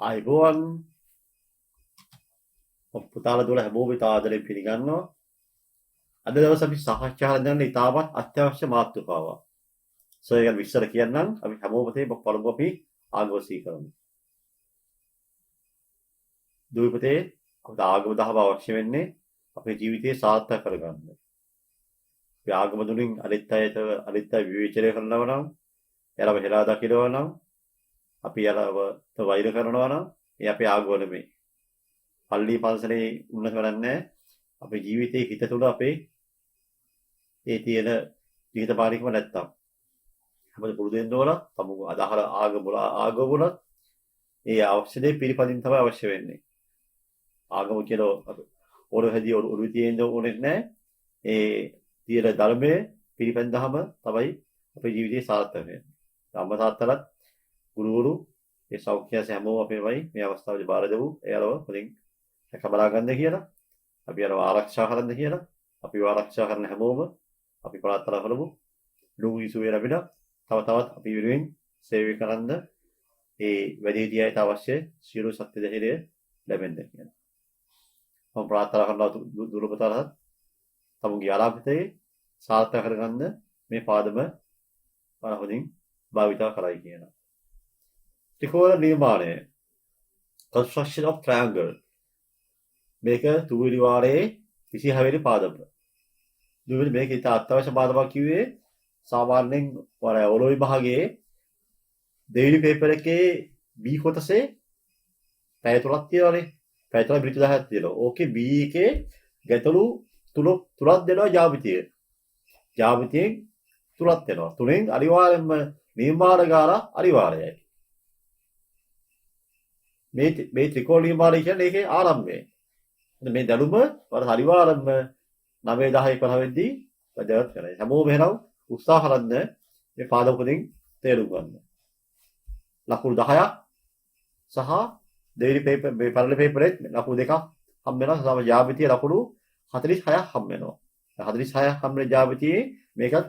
අයිබෝවන් පුතාලා දුවලා හැමෝම ආදරෙන් පිළිගන්නවා. අද දවසේ අපි සාකච්ඡා කරන්න ඉතාමත් අත්‍යවශ්‍ය මාතෘකාවක්. ඒක විස්තර කියන්නම්. අපි හැමෝම තේ පළමුව අපි ආගමසී කරමු. දුවපතේ අපිට ආගම දහම අවශ්‍ය වෙන්නේ අපේ ජීවිතේ සාර්ථක කරගන්න. අපි ආගම දුලින් අනිත් අය විවේචනය කරනවා නම්, එයාලව හෙලා දකිනවා නම්, අපි යාලව වෛර කරනවා නම්, ඒ අපේ ආගම නෙමෙයි. පල්ලි පන්සලේ උන්නත කරන්නේ අපේ ජීවිතයේ හිත තුළ අපේ ඒ තියෙන ජීවිත පාරිකම නැත්තම් අපිට පුරුදු වෙන්න ඕන තමුග අදහර ආගම ඒ අවශ්‍ය දේ පිළිපදින්න තමයි අවශ්‍ය වෙන්නේ. ආගම කියලා ඔරෙහිදී ඔරුවේ තියෙන්න ඕනේ නැහැ. ඒ තියෙන ධර්මයේ පිළිපැද්දාම තමයි අපේ ජීවිතේ සාර්ථක වෙන්නේ. අම්මා තාත්තලාත් ගුරුවරු ඒ සෞඛ්‍යය හැමෝම අපේමයි මේ අවස්ථාවේදී බාර දෙමු. එයාලව හොඳින් කබලා ගන්න කියලා. අපි අර ආරක්ෂා කරන්න කියලා. අපි ආරක්ෂා කරන හැමෝම අපි ප්‍රාර්ථනා කරමු. ලෝක ඉසුවේ ලැබෙන තවත් අපි වෙනුවෙන් සේවය කරන්න ඒ වැඩිහිටියන්ට අවශ්‍ය සියලු සත්‍ය ධෛර්යය ලැබෙන්න කියලා. මම ප්‍රාර්ථනා කරනවා දුරපතලත් තමුගේ ආරාධිතේ සාර්ථක කරගන්න මේ පාදම හොඳින් භාවිතා කරයි කියනවා. ත්‍රිකෝණ නිර්මාණය construction of triangle මේක තුවිලි වාරයේ 26 වෙනි පාදම. දුවිලි මේක ඉත අත්‍යවශ්‍ය පාදමක් කිව්වේ සාමාන්‍යයෙන් ඔලොයි භාගයේ දෙවිලි පේපර් එකේ B කොටසේ පැය 3ක් තියෙනවානේ. පැය 3 මිනිත්තු 10ක් තියෙනවා. ඕකේ B එකේ ගැටලු තුනක් දෙනවා ජ්‍යාමිතිය. ජ්‍යාමිතියෙන් තුනක් දෙනවා. තුනෙන් අනිවාර්යෙන්ම නිර්මාණකාර අනිවාර්යයි. මේ ත්‍රිකෝණ නිර්මාණය කියන්නේ ඒකේ ආරම්භය. මේ දැනුම වල හරිවාරම්ම 9 10 11 වෙද්දී වැඩවත් කරයි. හැමෝම එහෙනම් උත්සාහ කරන්න මේ පාඩම වලින් තේරුම් ගන්න. ලකුණු 10ක් සහ දෙවිලි පේපර් මේ පරණ පේපරේ ලකුණු දෙකක් හම්බ වෙනවා. සම ජ්‍යාමිතිය ලකුණු 46ක් හම්බ වෙනවා. 46ක් හම්බ වෙන ජ්‍යාමිතියේ මේකත්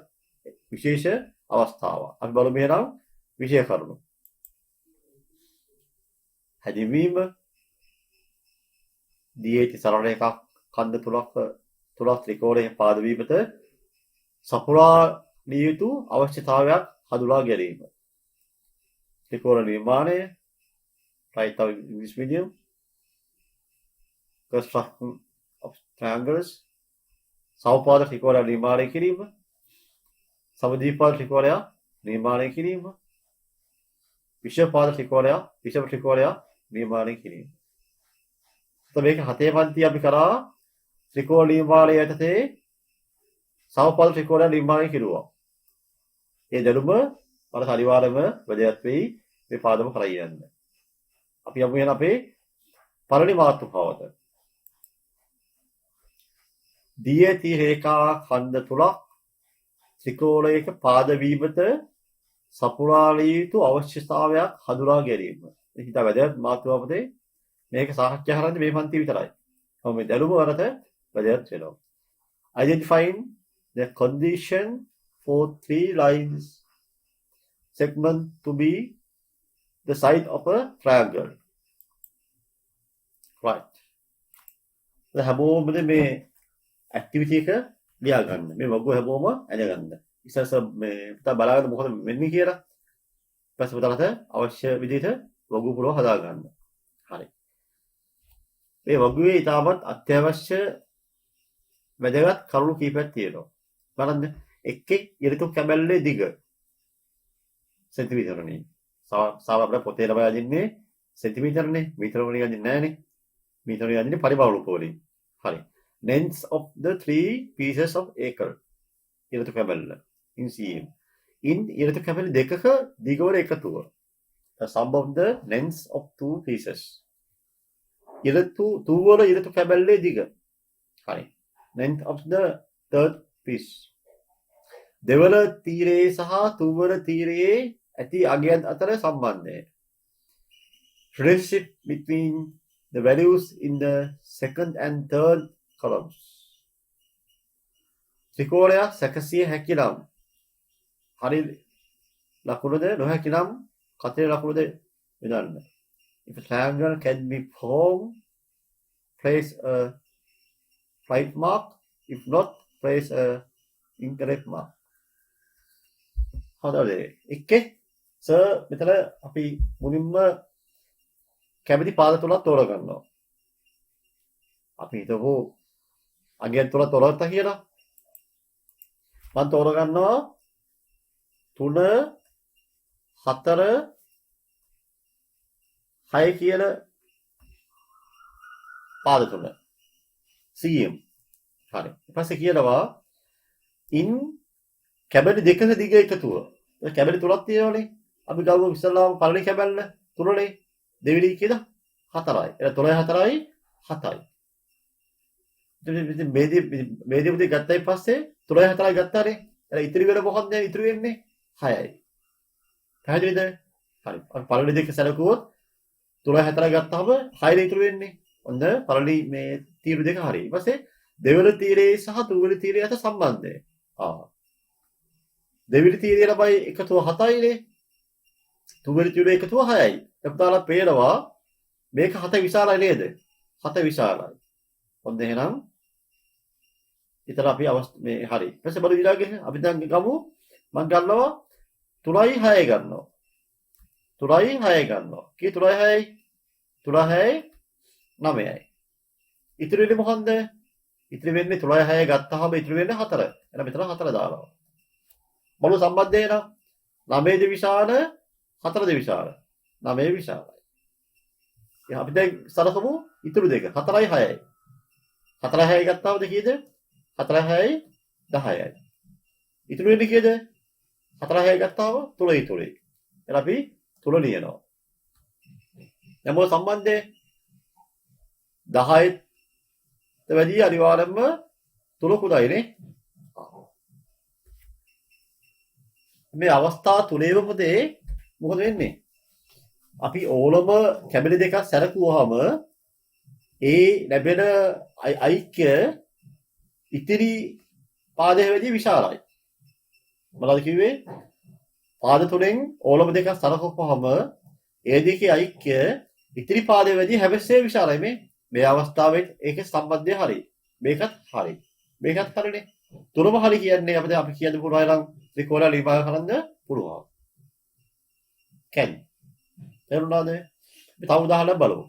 විශේෂ අවස්ථාවක්. අපි බලමු එහෙනම් විශේෂ කරුණු. හැදින්වීම දියේති සරල එකක් කන්ද තුලක් ත්‍රිකෝණයේ පාද වීමට සපුරා දිය යුතු අවශ්‍යතාවයක් හඳුනා ගැනීම. ත්‍රිකෝණ නිර්මාණය right of English medium construction of triangles සමපාද ත්‍රිකෝණ නිර්මාණය කිරීම සමද්විපාද ත්‍රිකෝණය නිර්මාණය කිරීම විෂමපාද ත්‍රිකෝණය නිර්මාණය කිරීම. මේක හතේ පන්ති අපි කරා ත්‍රිකෝණ නිර්මාණය යටතේ සමපාද ත්‍රිකෝණ නිර්මාණය කෙරුවා. ඒ දැනුම වල අනිවාර්යයෙන්ම වැදගත් වෙයි මේ පාඩම කරගෙන. අපි යමු එහෙනම් අපේ පළවෙනි මාතෘකාවට. දියති රේඛා ඛණ්ඩ තුනක් ත්‍රිකෝණයක පාද වීමට සපුරාලිය යුතු අවශ්‍යතාවයක් හඳුනා ගැනීම. ඒක හිතා වැදගත් මාතෘකාවකදී මේක සාකච්ඡා කරන්නේ මේ පන්ති විතරයි. කොහොම මේ දැනුම වලට වැදගත් වෙනවා. Identifying the condition for three lines segment to be the side of a triangle. Right. හැමෝම මේ ඇක්ටිවිටි එක ලියා ගන්න. මේ වගුව හැමෝම අඳගන්න. ඉස්සෙල්ස මේ පුතා බලාගන්න මොකද වෙන්නේ කියලා. ඊපස්සේ පුතාලට අවශ්‍ය විදිහට වගුව පුරව හදා ගන්න. හරි. මේ වගුවේ ඉතාමත් අත්‍යවශ්‍ය වැදගත් කරුණු කීපයක් තියෙනවා. බලන්න එක්කෙක් ඍතු කැබැල්ලේ දිග සෙන්ටිමීටරනේ. සාමාන්‍යයෙන් පොතේ ලබා දෙන්නේ සෙන්ටිමීටරනේ. මීටර වලින් ගන්නේ නැහනේ. මීටර වලින් ගන්නේ පරිමාණ රූප වලින්. හරි. Lengths of the three pieces of acre. ඍතු කැබැල්ල in cm. in ඍතු කැබැල්ල දෙකක දිගවල එකතුව. The sum of the lengths of two pieces. තුවල ඍතු කැබැල්ලේ දිග. හරි. length of the third piece. දෙවල තීරයේ සහ තුවල තීරයේ ඇති අගයන් අතර සම්බන්ධය. Relationship between the values in the second and third columns. ත්‍රිකෝණයක් සැකසිය හැකි නම් හරි ලකුණුද නොහැකි නම් කතරේ ලකුණුද බෙදන්න. if a triangle can be formed, place a right mark. If not, place a incorrect mark. හොඳයි. එකේ සර් මෙතන අපි මුලින්ම කැමති පාද තුනක් තෝරගන්නවා. අපි හිතමු අගයන් තුනක් තෝරගත්තා කියලා. මම තෝරගන්නවා 3 4 6 කියන පාද තුන. CM. හරි. ඊට පස්සේ කියනවා in කැබලි දෙකක දිග එකතුව. කැබලි තුනක් තියෙනවනේ. අපි ගමු ඉස්සල්ලාම පළවෙනි කැබල්ල තුනනේ. දෙවෙනි කීයද? 4යි. එහෙනම් 3යි 4යි 7යි. ඉතින් මේ දෙපොතේ ගත්තයි පස්සේ 3යි 4යි ගත්තානේ. එහෙනම් ඉතිරි වෙන මොකක්ද? ඉතිරි වෙන්නේ 6යි. පැහැදිලිද? හරි. අපි පළවෙනි දෙක සැලකුවොත් 3යි 4යි ගත්තාම 6යි ඉතුරු වෙන්නේ. ඔන්න පළවෙනි මේ තීරු දෙක හරි. ඊට පස්සේ දෙවෙනි තීරයේ සහ තුන්වෙනි තීරයේ අතර සම්බන්ධය. දෙවෙනි තීරයේ ළමයි එකතුව 7යිනේ. තුන්වෙනි තීරයේ එකතුව 6යි. එතකොට පේනවා මේක 7 විශාලයි නේද? 7 විශාලයි. ඔන්න එහෙනම් ඊතර අපි මේ හරි. ඊට පස්සේ බලමු ඊළඟට අපි දැන් ගමු මම ගන්නවා 3යි 6යි ගන්නවා. 3යි 6යි ගන්නවා. කී 3යි 6යි? 3යි 6යි 9යි. ඉතුරු වෙන්නේ මොකන්ද? ඉතුරු වෙන්නේ 3යි 6යි ගත්තාම ඉතුරු වෙන්නේ 4. එහෙනම් මෙතන 4 දානවා. බලමු සම්බන්ධය නම් 9ද විශාල 4ද විශාල. 9 විශාලයි. එහෙනම් අපි දැන් සලකමු ඉතුරු දෙක 4යි 6යි. 4යි 6යි ගත්තාමද කීයද? 4යි 6යි 10යි. ඉතුරු වෙන්නේ කීයද? 4යි 6යි ගත්තාම 3යි 3යි. එහෙනම් අපි 3 ලියනවා. දැන් මොකද සම්බන්ධය? 10ට වැඩි අනිවාර්යයෙන්ම 3කුඩයිනේ. මේ අවස්ථා තුනේම පොතේ මොකද වෙන්නේ? අපි ඕලම කැබලි දෙකක් සැලකුවාම ඒ ලැබෙන ඓක්‍ය ඉතිරි පාදයේ වැඩි විශාලයි. මොනවද කිව්වේ? පාද තුනෙන් ඕලම දෙකක් සලකුවාම ඒ දෙකේ ඓක්‍ය ඉතිරි පාදයේ වැඩි හැබැයි විශාලයි මේ අවස්ථාවේ ඒකේ සම්බන්ධය හරි. මේකත් හරි. මේකත් හරිනේ. තුනම හරි කියන්නේ අපිට අපි කියන්න පුළුවන් නම් ත්‍රිකෝණ විභාග කරන්න පුළුවන්. can. තේරුණාද? අපි තව උදාහරණයක් බලමු.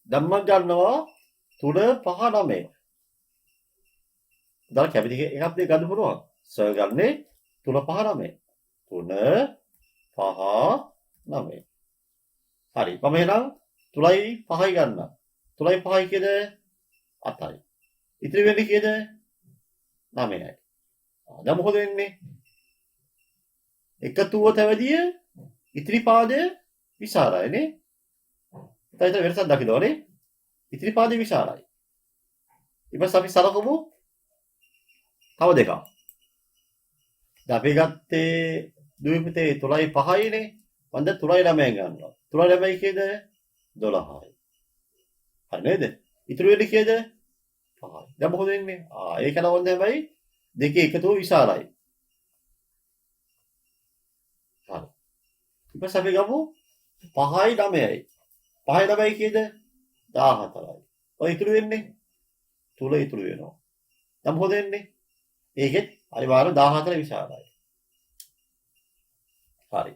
ධම්ම ගන්නවා 3 5 9. උදාහරණ කැපිටි එකක් දෙක ගන්න පුළුවන්. සර් ගන්නේ 3 5 9. 3 5 9. හරි. මම එහෙනම් 3යි 5යි ගන්න. 3යි 5යි කියද 8යි. ඉතිරි වෙන්නේ කීයද? 9යි. දැන් මොකද වෙන්නේ? එකතුවට වැඩිය ඉතිරි පාදය විශාලයිනේ. එතන වෙනසක් දකින්නෝනේ. ඉතිරි පාදය විශාලයි. ඊපස් අපි සලකමු තව දෙකක්. දැන් අපි ගත්තේ දුවිපතේ 3යි 5යිනේ. මම දැන් 3යි 9යි ගන්නවා. 3යි 9යි කීයද? 12යි. හරි නේද? ඉතුරු වෙන්නේ කීයද? 5යි. දැන් මොකද වෙන්නේ? ඒක නම් ඕනේ හැබැයි දෙකේ එකතුව විශාලයි. හරි. ඊපස් අපි ගමු 5යි 9යි. 5යි 9යි කීයද? 14යි. ඔය ඉතුරු වෙන්නේ 3 ඉතුරු වෙනවා. දැන් මොකද වෙන්නේ? ඒකෙත් අනිවාර්ය 14 විශාලයි. හරි.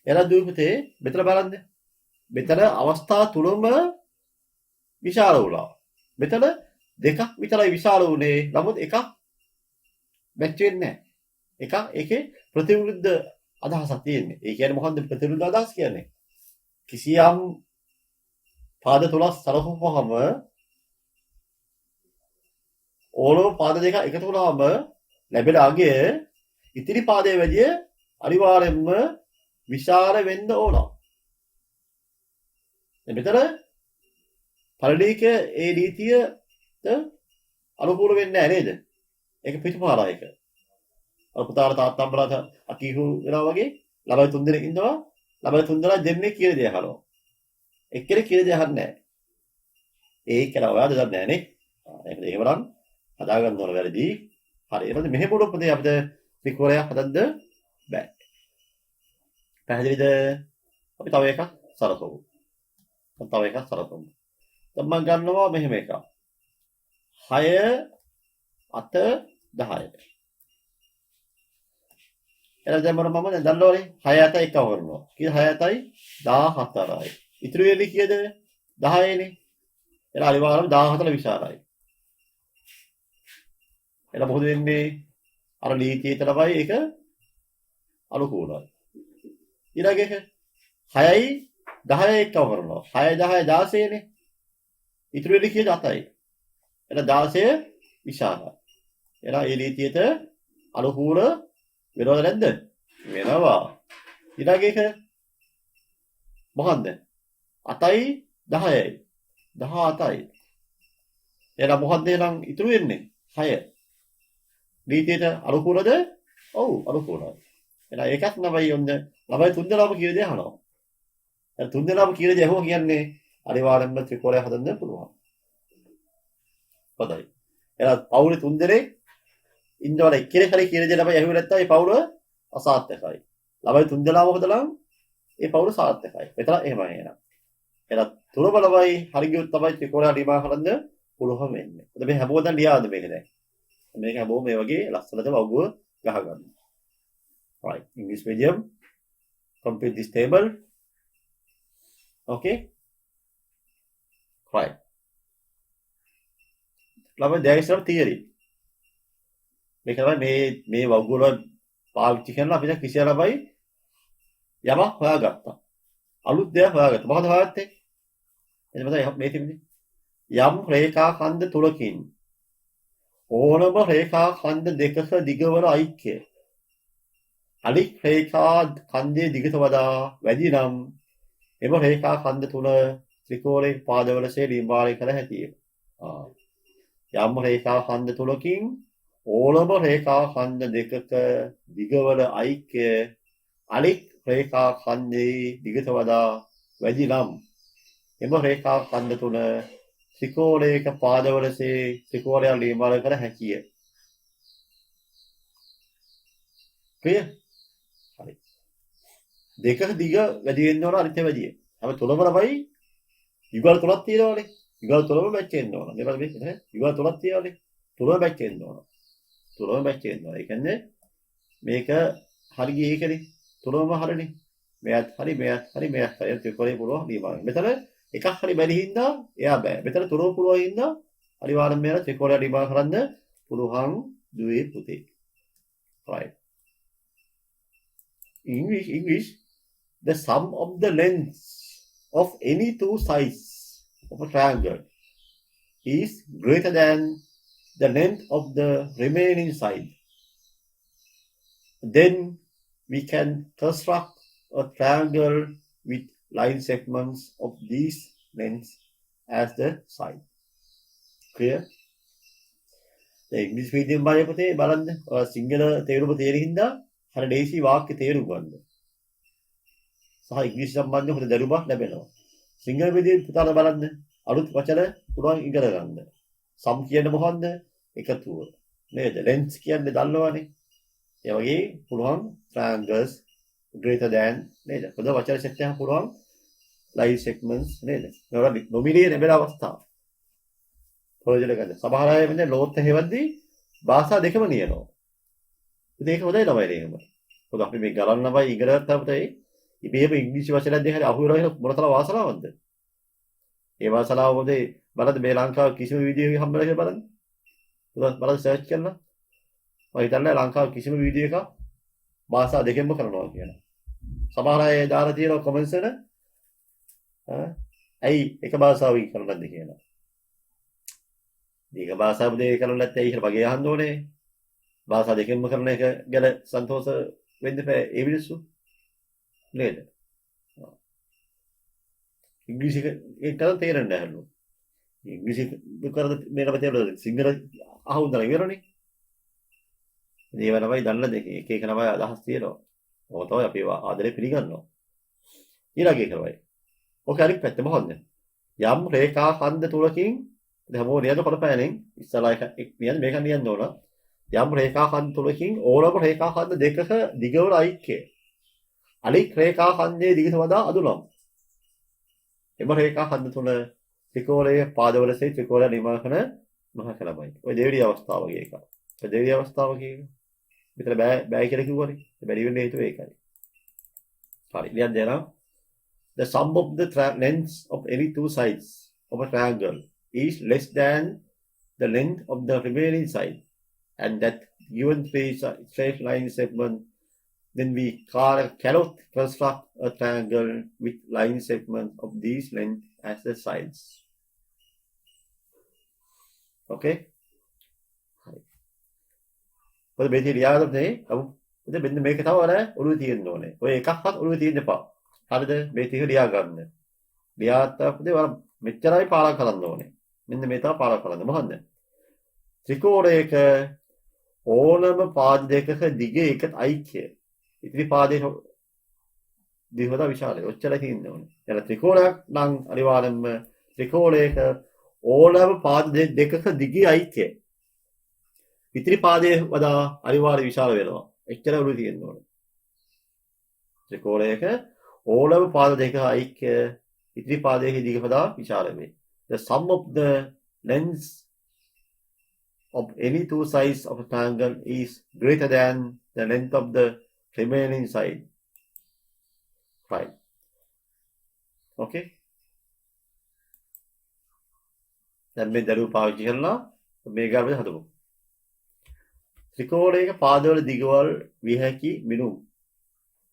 එලා දුපතේ මෙතන බලන්න. මෙතන අවස්ථා තුනම විශාල වුණා. මෙතන දෙකක් විතරයි විශාල වුණේ. නමුත් එකක් මැච් වෙන්නේ නැහැ. එකක් ඒකේ ප්‍රතිවිරුද්ධ අදහසක් තියෙන්නේ. ඒ කියන්නේ මොකද්ද ප්‍රතිවිරුද්ධ අදහස් කියන්නේ? කිසියම් පාද තුනක් සලකුවාම ඕනම පාද දෙක එකතු වුණාම ලැබෙන අගය ඉතිරි පාදයේ වැඩිය අනිවාර්යෙන්ම විශාල වෙන්න ඕන. මෙතන පරිණීක ඒ නීතියට අනුකූල වෙන්නේ නැහැ නේද? ඒක පිටුපාරා එක. අර පුතාලා තාත්තම්බලා අකීහු වෙනවා වගේ ළමයි 3 දෙනෙක් ඉන්නවා. ළමයි 3 දෙනා දෙන්නේ කියන දේ අහනවා. එක්කෙනෙක් කියන දේ අහන්නේ නැහැ. ඒක කියලා ඔයාද දන්නේ නැහැ නේ. එහෙම නම් හදා ගන්න ඕන වැරදි. හරි. එහෙනම් මෙහෙම උඩ පොතේ අපිට ත්‍රිකෝණයක් හදන්න බෑ. පැහැදිලිද? අපි තව එකක් සලකමු. තව එකක් සලකමු. දැන් මම ගන්නවා මෙහෙම එකක්. 6 8 10. එහෙනම් දැන් මම දැන් දන්නවනේ 6 8 එකව කරනවා. කීයද 6 8යි 14යි. ඉතුරු වෙන්නේ කීයද? 10යිනේ. එහෙනම් අනිවාර්යයෙන්ම 14 විශාලයි. එහෙනම් මොකද වෙන්නේ? අර නීතියට තමයි ඒක අනුකූලයි. ඊළඟ එක 6යි 10යි එකව කරනවා. 6 10 16නේ. ඉතුරු වෙන්නේ කීයද? 8යි. එහෙනම් 16 විශාලයි. එහෙනම් ඒ නීතියට අනුකූල වෙනවද නැද්ද? වෙනවා. ඊළඟ එක මොකන්ද? 8යි 10යි 17යි. එහෙනම් මොකද්ද එහෙනම් ඉතුරු වෙන්නේ? 6. නීතියට අනුකූලද? ඔව් අනුකූලයි. එහෙනම් ඒකත් නමයි ඔන්න ළමයි තුන්දෙනාම කියන දේ අහනවා. දැන් තුන්දෙනාම කියන දේ අහුවා කියන්නේ අනිවාර්යෙන්ම ත්‍රිකෝණය හදන්න පුළුවන්. හොඳයි. එහෙනම් පවුලේ තුන්දෙනෙක් ඉන්නවල එක්කෙනෙක් හරි කියන දේ ළමයි ඇහුවේ නැත්නම් ඒ පවුල අසාර්ථකයි. ළමයි තුන්දෙනාම හොදලා ඒ පවුල සාර්ථකයි. මෙතන එහෙමයි එහෙනම්. එහෙනම් තුනම ළමයි හරි ගියොත් තමයි ත්‍රිකෝණය නිමා කරන්න පුළුවන් වෙන්නේ. මොකද මේ හැමෝම දැන් ලියාද මේක දැන්. මේක හැමෝම මේ වගේ ලස්සනට වගුව ගහගන්න. Right. English medium. Complete this table. Okay. Right. ළමයි there is some theory. මේක තමයි මේ වගුව වල පාවිච්චි කරන අපිට කිසි ළමයි යමක් හොයාගත්තා. අලුත් දෙයක් හොයාගත්තා. මොකද හොයාගත්තේ? එතන මේ තිබුණේ යම් රේඛා ඛණ්ඩ තුනකින් ඕනම රේඛා ඛණ්ඩ දෙකක දිගවල ඓක්‍ය අනික් රේඛා ඛණ්ඩයේ දිගට වඩා වැඩි නම් එම රේඛා ඛණ්ඩ තුන ත්‍රිකෝණයේ පාදවලසේ නිර්මාණය කළ හැකිය. යම් රේඛා ඛණ්ඩ තුනකින් ඕනම රේඛා ඛණ්ඩ දෙකක දිගවල ඓක්‍ය අනික් රේඛා ඛණ්ඩයේ දිගට වඩා වැඩි නම් එම රේඛා ඛණ්ඩ තුන ත්‍රිකෝණයක පාදවලසේ ත්‍රිකෝණය නිර්මාණය කර හැකිය. clear? හරි. දෙක දිග වැඩි වෙන්න ඕන අනිත් ඒවා වැඩි. අපි තුනම ළමයි යුගල් තුනක් තියෙනවානේ. යුගල් තුනම මැච් වෙන්න ඕන. මේක මේ යුගල් තුනක් තියෙනවානේ. තුනම මැච් වෙන්න ඕන. තුනම මැච් වෙන්න ඕන. ඒ කියන්නේ මේක හරි ගියේ ඒකනේ. තුනම හරිනේ. මෙයත් හරි මෙයත් හරි මෙයත් හරි ත්‍රිකෝණය පුළුවන් නිර්මාණය. මෙතන එකක් හරි බැරි හින්දා එයා බෑ. මෙතන තුනම පුළුවන් හින්දා අනිවාර්යෙන්ම මෙයා ත්‍රිකෝණය නිර්මාණය කරන්න පුළුවන් දුවේ පුතේ. right. English, the sum of the lengths of any two sides of a triangle is greater than the length of the remaining side. Then we can construct a triangle with line segments of these lengths as the side. Clear? The English medium බය පුතේ බලන්න. ඔය සිංහල තේරුම තේරෙන හින්දා හර දේශී වාක්‍ය තේරුම් ගන්න. සහ ඉංග්‍රීසි සම්බන්ධව හොඳ දැනුමක් ලැබෙනවා. සිංහල medium පුතාලා බලන්න අලුත් වචන පුළුවන් ඉගෙන ගන්න. සම් කියන්නේ මොකන්ද? එකතුව. නේද? lengths කියන්නේ දන්නවනේ. ඒ වගේ පුළුවන් triangles greater than නේද? පොද වචන සෙට් එකක් පුළුවන් line segments නේද? ඒවල නොමිනේට ලැබෙන අවස්ථාව. ප්‍රයෝජන ගන්න. සමහර අය මෙන්න ලෝත් හේවද්දී භාෂා දෙකම නියනවා. ඉතින් ඒක හොඳයි ළමයි එහෙම. මොකද අපි මේ ගලන් ළමයි ඉගෙන ගත්තාම තමයි ඉබේම ඉංග්‍රීසි වචන දෙක හරි අහු වෙනවා කියන මොනතරම් වාසනාවක්ද? ඒ වාසනාව මොදේ බලන්න මේ ලංකාව කිසිම වීඩියෝ එකක් හම්බෙලා කියලා බලන්න. බලන්න සර්ච් කරලා. මම හිතන්නේ ලංකාව කිසිම වීඩියෝ එකක් භාෂා දෙකෙන්ම කරනවා කියලා. සමහර අය දාලා තියෙනවා කමෙන්ට්ස් වල ඇයි එක භාෂාවකින් කරන්නද කියලා. මේක භාෂාව දෙක කරන්න නැත්නම් ඒක වගේ අහන්න ඕනේ. භාෂා දෙකෙන්ම කරන එක ගැන සන්තෝෂ වෙන්න බෑ ඒ මිනිස්සු. නේද? ඉංග්‍රීසි එක කරලා තේරෙන්නේ නැහැලු. ඉංග්‍රීසි කරලා මේකට තේරෙන්නේ සිංහල අහුවුනා ඉවරනේ. ඒව තමයි දන්න දෙක. එක එක නමයි අදහස් තියෙනවා. ඔය තමයි අපි ආදරේ පිළිගන්නවා. ඊළඟ එක තමයි. ඔක අනිත් පැත්ත මොකද්ද? යම් රේඛා ඛණ්ඩ තුනකින් දැන් නියඳ කොටපෑනෙන් ඉස්සලා එක නියඳ මේක නියඳ ඕන. යම් රේඛා ඛණ්ඩ තුනකින් ඕනම රේඛා ඛණ්ඩ දෙකක දිගවල ඓක්‍ය අනික් රේඛා ඛණ්ඩයේ දිගට වඩා අඩු නම් එම රේඛා ඛණ්ඩ තුන ත්‍රිකෝණයේ පාදවල සිට ත්‍රිකෝණය නිමා කරන නොහැක ළමයි. ඔය දෙවෙනි අවස්ථාව වගේ එකක්. ඔය දෙවෙනි අවස්ථාව කියන්නේ මෙතන බෑ කියලා කිව්වනේ. බැරි වෙන්න හේතුව ඒකයි. හරි. ලියන්න දෙනවා. The sum of the lengths of any two sides of a triangle is less than the length of the remaining side, and that given three straight line segment, then we cannot construct a triangle with line segments of these length as the sides. Okay? ඔය මේ ලියාගන්නේ අපිට මෙන්න මේක තව අර ඔළුවේ තියෙන්න ඕනේ. ඔය එකක්වත් ඔළුවේ තියෙන්න එපා. හරිද? මේ ටික ලියා ගන්න. ලියාත් අපිට මෙච්චරයි පාලක කරන්න ඕනේ. මෙන්න මේ තමයි පාලක කරන්නේ. මොකද්ද? ත්‍රිකෝණයක ඕනම පාද දෙකක දිගේ එක අයික්‍ය. ඉතිරි පාදේ දිගට විශාලයි. ඔච්චරයි තියෙන්න ඕනේ. එන ත්‍රිකෝණයක් නම් අනිවාර්යෙන්ම ත්‍රිකෝණයක ඕනම පාද දෙකක දිගේ අයික්‍ය. ඉතිරි පාදයේ වඩා අනිවාර්ය විශාල වෙනවා. එච්චර ඔළුවේ තියෙන්න ඕනේ. ත්‍රිකෝණයක ඕනම පාද දෙක අයික්‍ය ඉතිරි පාදයේ දිග වඩා විශාල වේ. The sum of the lengths of any two sides of a triangle is greater than the length of the remaining side. Right. Okay. දැන් මේ දරුව පාවිච්චි කරලා මේ ගාමේ හදමු. ත්‍රිකෝණයක පාදවල දිගවල් විය හැකි මිනුම්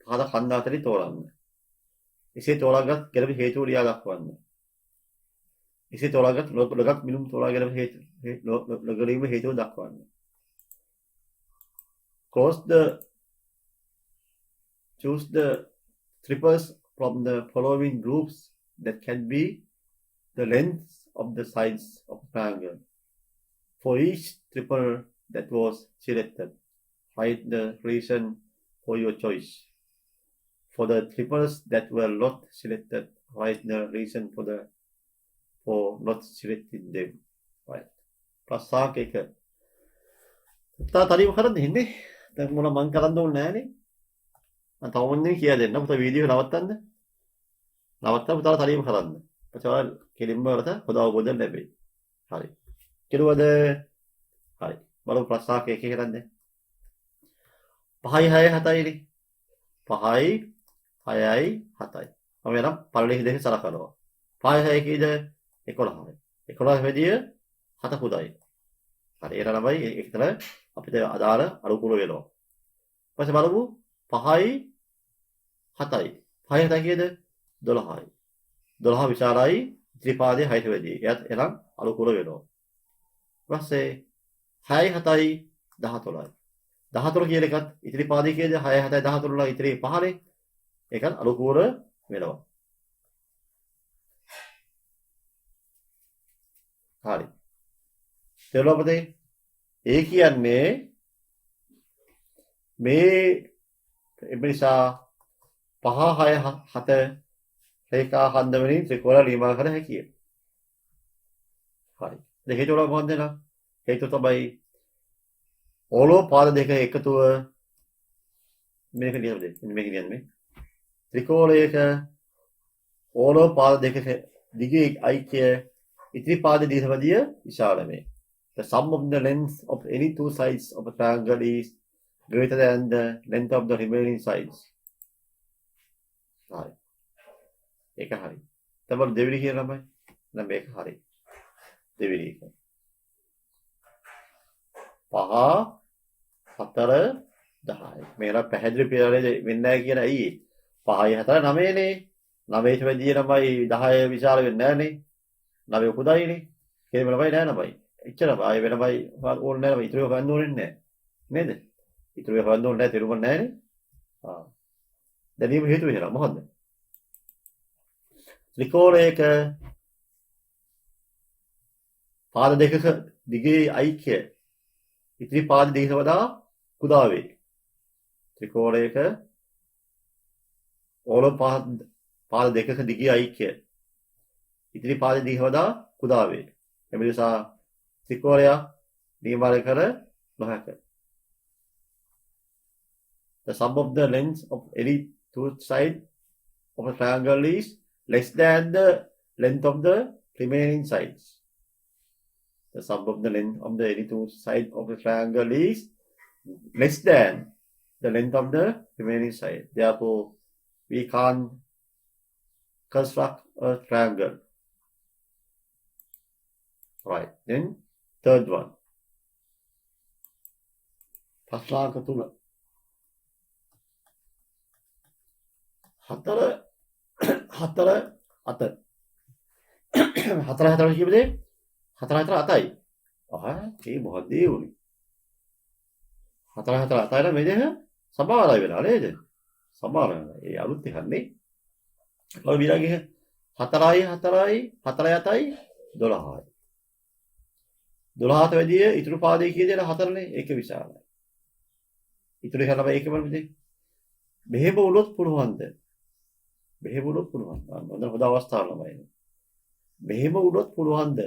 පාද ඛණ්ඩ අතරේ තෝරන්න. එසේ තෝරාගත් ගැළපෙන හේතු ලියා දක්වන්න. එසේ තෝරාගත් ලොගක් මිනුම් තෝරා ගැනීම හේතුව දක්වන්න. Choose the triples from the following groups that can be the lengths of the sides of a triangle. For each triple that was selected, write the reason for your choice. For the triples that were not selected, write the reason for not selecting them. Right. ප්‍රසාක එක. පුතා තරිම කරන්න ඉන්නේ. දැන් මොන මං කරන්න ඕනේ නෑනේ. මම තවමනේ කියලා දෙන්න. පුතා වීඩියෝ නවත්තන්න. නවත්තලා පුතාලා තරිම කරන්න. පුතාලා කෙලින්ම වලට පොද අවබෝධයක් ලැබෙයි. හරි. කෙරුවද? හරි. බලමු ප්‍රසාක එක කරන්නේ. 5යි 6යි 7යිනේ. 5යි 6යි 7යි. මම එනම් පළවෙනි දෙක සලකනවා. 5යි 6යි කීයද? 11යි. 11 වෙදිය 7 පුදයි. හරි. ඒ තමයි ඒකතර අපිට අදාළ අනුකූල වෙනවා. ඊපස්සේ බලමු 5යි 7යි. 5යි 7යි කීයද? 12යි. 12 විශාලයි ඉතිරි පාදයේ 6 වෙදිය. එයත් එනම් අනුකූල වෙනවා. ඊපස්සේ 6යි 7යි 14යි. 14 කියන එකත් ඉතිරි පාදයේ කීයද? 6යි 7යි 14ලා ඉතිරි 5නේ. ඒකත් අනුකූල වෙනවා. හරි. තේරුණාද? ඒ කියන්නේ මේ එනිසා 5 6 7 රේඛා ඛණ්ඩ වලින් ත්‍රිකෝණ නිර්මාණය කර හැකියි. හරි. දැන් හේතුව මොකක්ද නේද? හේතුව තමයි ඕලෝ පාද දෙක එකතුව මේක කියන්නේ ත්‍රිකෝණයක ඕලෝ පාද දෙක දිගේ අයික්‍ය ඉතිරි පාද දිගවදිය විශාල වේ. The sum of the length of any two sides of a triangle is greater than the length of the remaining sides. හරි. ඒක හරි. තමයි දෙවෙනි කියන ළමයි. නම් මේක හරි. දෙවෙනි එක. 5 4 10. මේක පැහැදිලි පිළිවෙලේ වෙන්නේ නැහැ කියන ඇයි? 5යි 4 9නේ. 9ට වැඩිය ළමයි 10 විශාල වෙන්නේ නැහනේ. 9 උපදයිනේ. කෙනෙම ළමයි නෑ ළමයි. එච්චරම ආයෙ වෙනමයි ඕනේ නෑ ළමයි. ඉතුරු හොයන්න ඕනේ නැහැ. නේද? ඉතුරු හොයන්න ඕනේ නැහැ තේරුම් නැහැනේ. දැනීම හේතු වෙනවා මොකද්ද? ත්‍රිකෝණයක පාද දෙකක දිගේ අයික්‍ය ඉතිරි පාද දිගට වඩා කුඩා වේ. ත්‍රිකෝණයක ඕල පාද දෙකක දිගේ අයික්‍ය ඉතිරි පාද දිගට වඩා කුඩා වේ. එම නිසා ත්‍රිකෝණය නිර්මාණය කර නොහැක. The sum of the lengths of any two sides of a triangle is less than the length of the remaining sides. The sum of the length of the any two sides of the triangle is less than the length of the remaining side. Therefore, we can't construct a triangle. Right. Then third one. ප්‍රශ්නාංක 3. 4 4 4 4 කියපදේ 4 4 8යි. ඒ මොකද ඒ උනේ? 4 4 8යි නම් මේ දෙක සමානයි වෙනවා නේද? සමාන වෙනවා. ඒ අලුත් එකක් නේ. ඔය ඊළඟ 4යි 4යි 4යි 8යි 12යි. 12ට වැඩිය ඉතුරු පාදේ කීයද? 4නේ. ඒක විශාලයි. ඉතුරු කරලා මේක බලමුද? මෙහෙම වුණොත් පුළුවන්ද? මෙහෙම වුණොත් පුළුවන්. හොඳ හොඳ අවස්ථාවක් ළමයි. මෙහෙම වුණොත් පුළුවන්ද?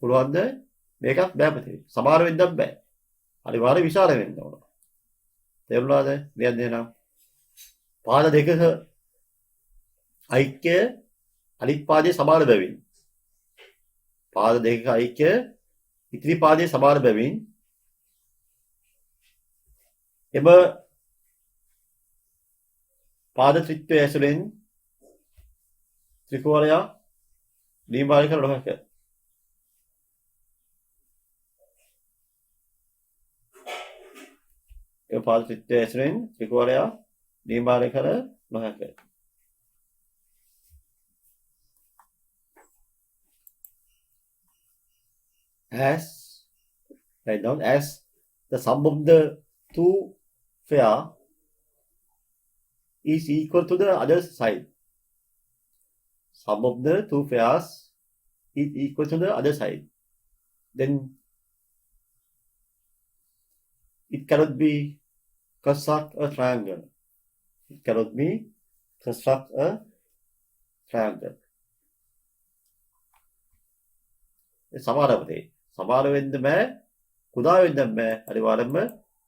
පුළුවන්ද? මේකත් බෑ පුතේ. සමාන වෙන්නත් බෑ. අනිවාර්ය විශාල වෙන්න ඕන. තේරුණාද? කියන්නේ නම් පාද දෙකක ඓක්‍ය අනිත් පාදයේ සමාන බැවින්. පාද දෙකක ඓක්‍ය ඉතිරි පාදයේ සමාන බැවින් එම පාද ත්‍රිත්වය ඇසුරෙන් ත්‍රිකෝණය නිර්මාණය කර නොහැක. එම පාද ත්‍රිත්වය ඇසුරෙන් ත්‍රිකෝණය නිර්මාණය කර නොහැක. As write down as the sum of the two fair is equal to the other side. Sum of the two pairs is equal to the other side. Then it cannot be construct a triangle. It cannot be construct a triangle. සමානවදී. සමාන වෙන්න බෑ. කුඩා වෙන්න බෑ. අනිවාර්යයෙන්ම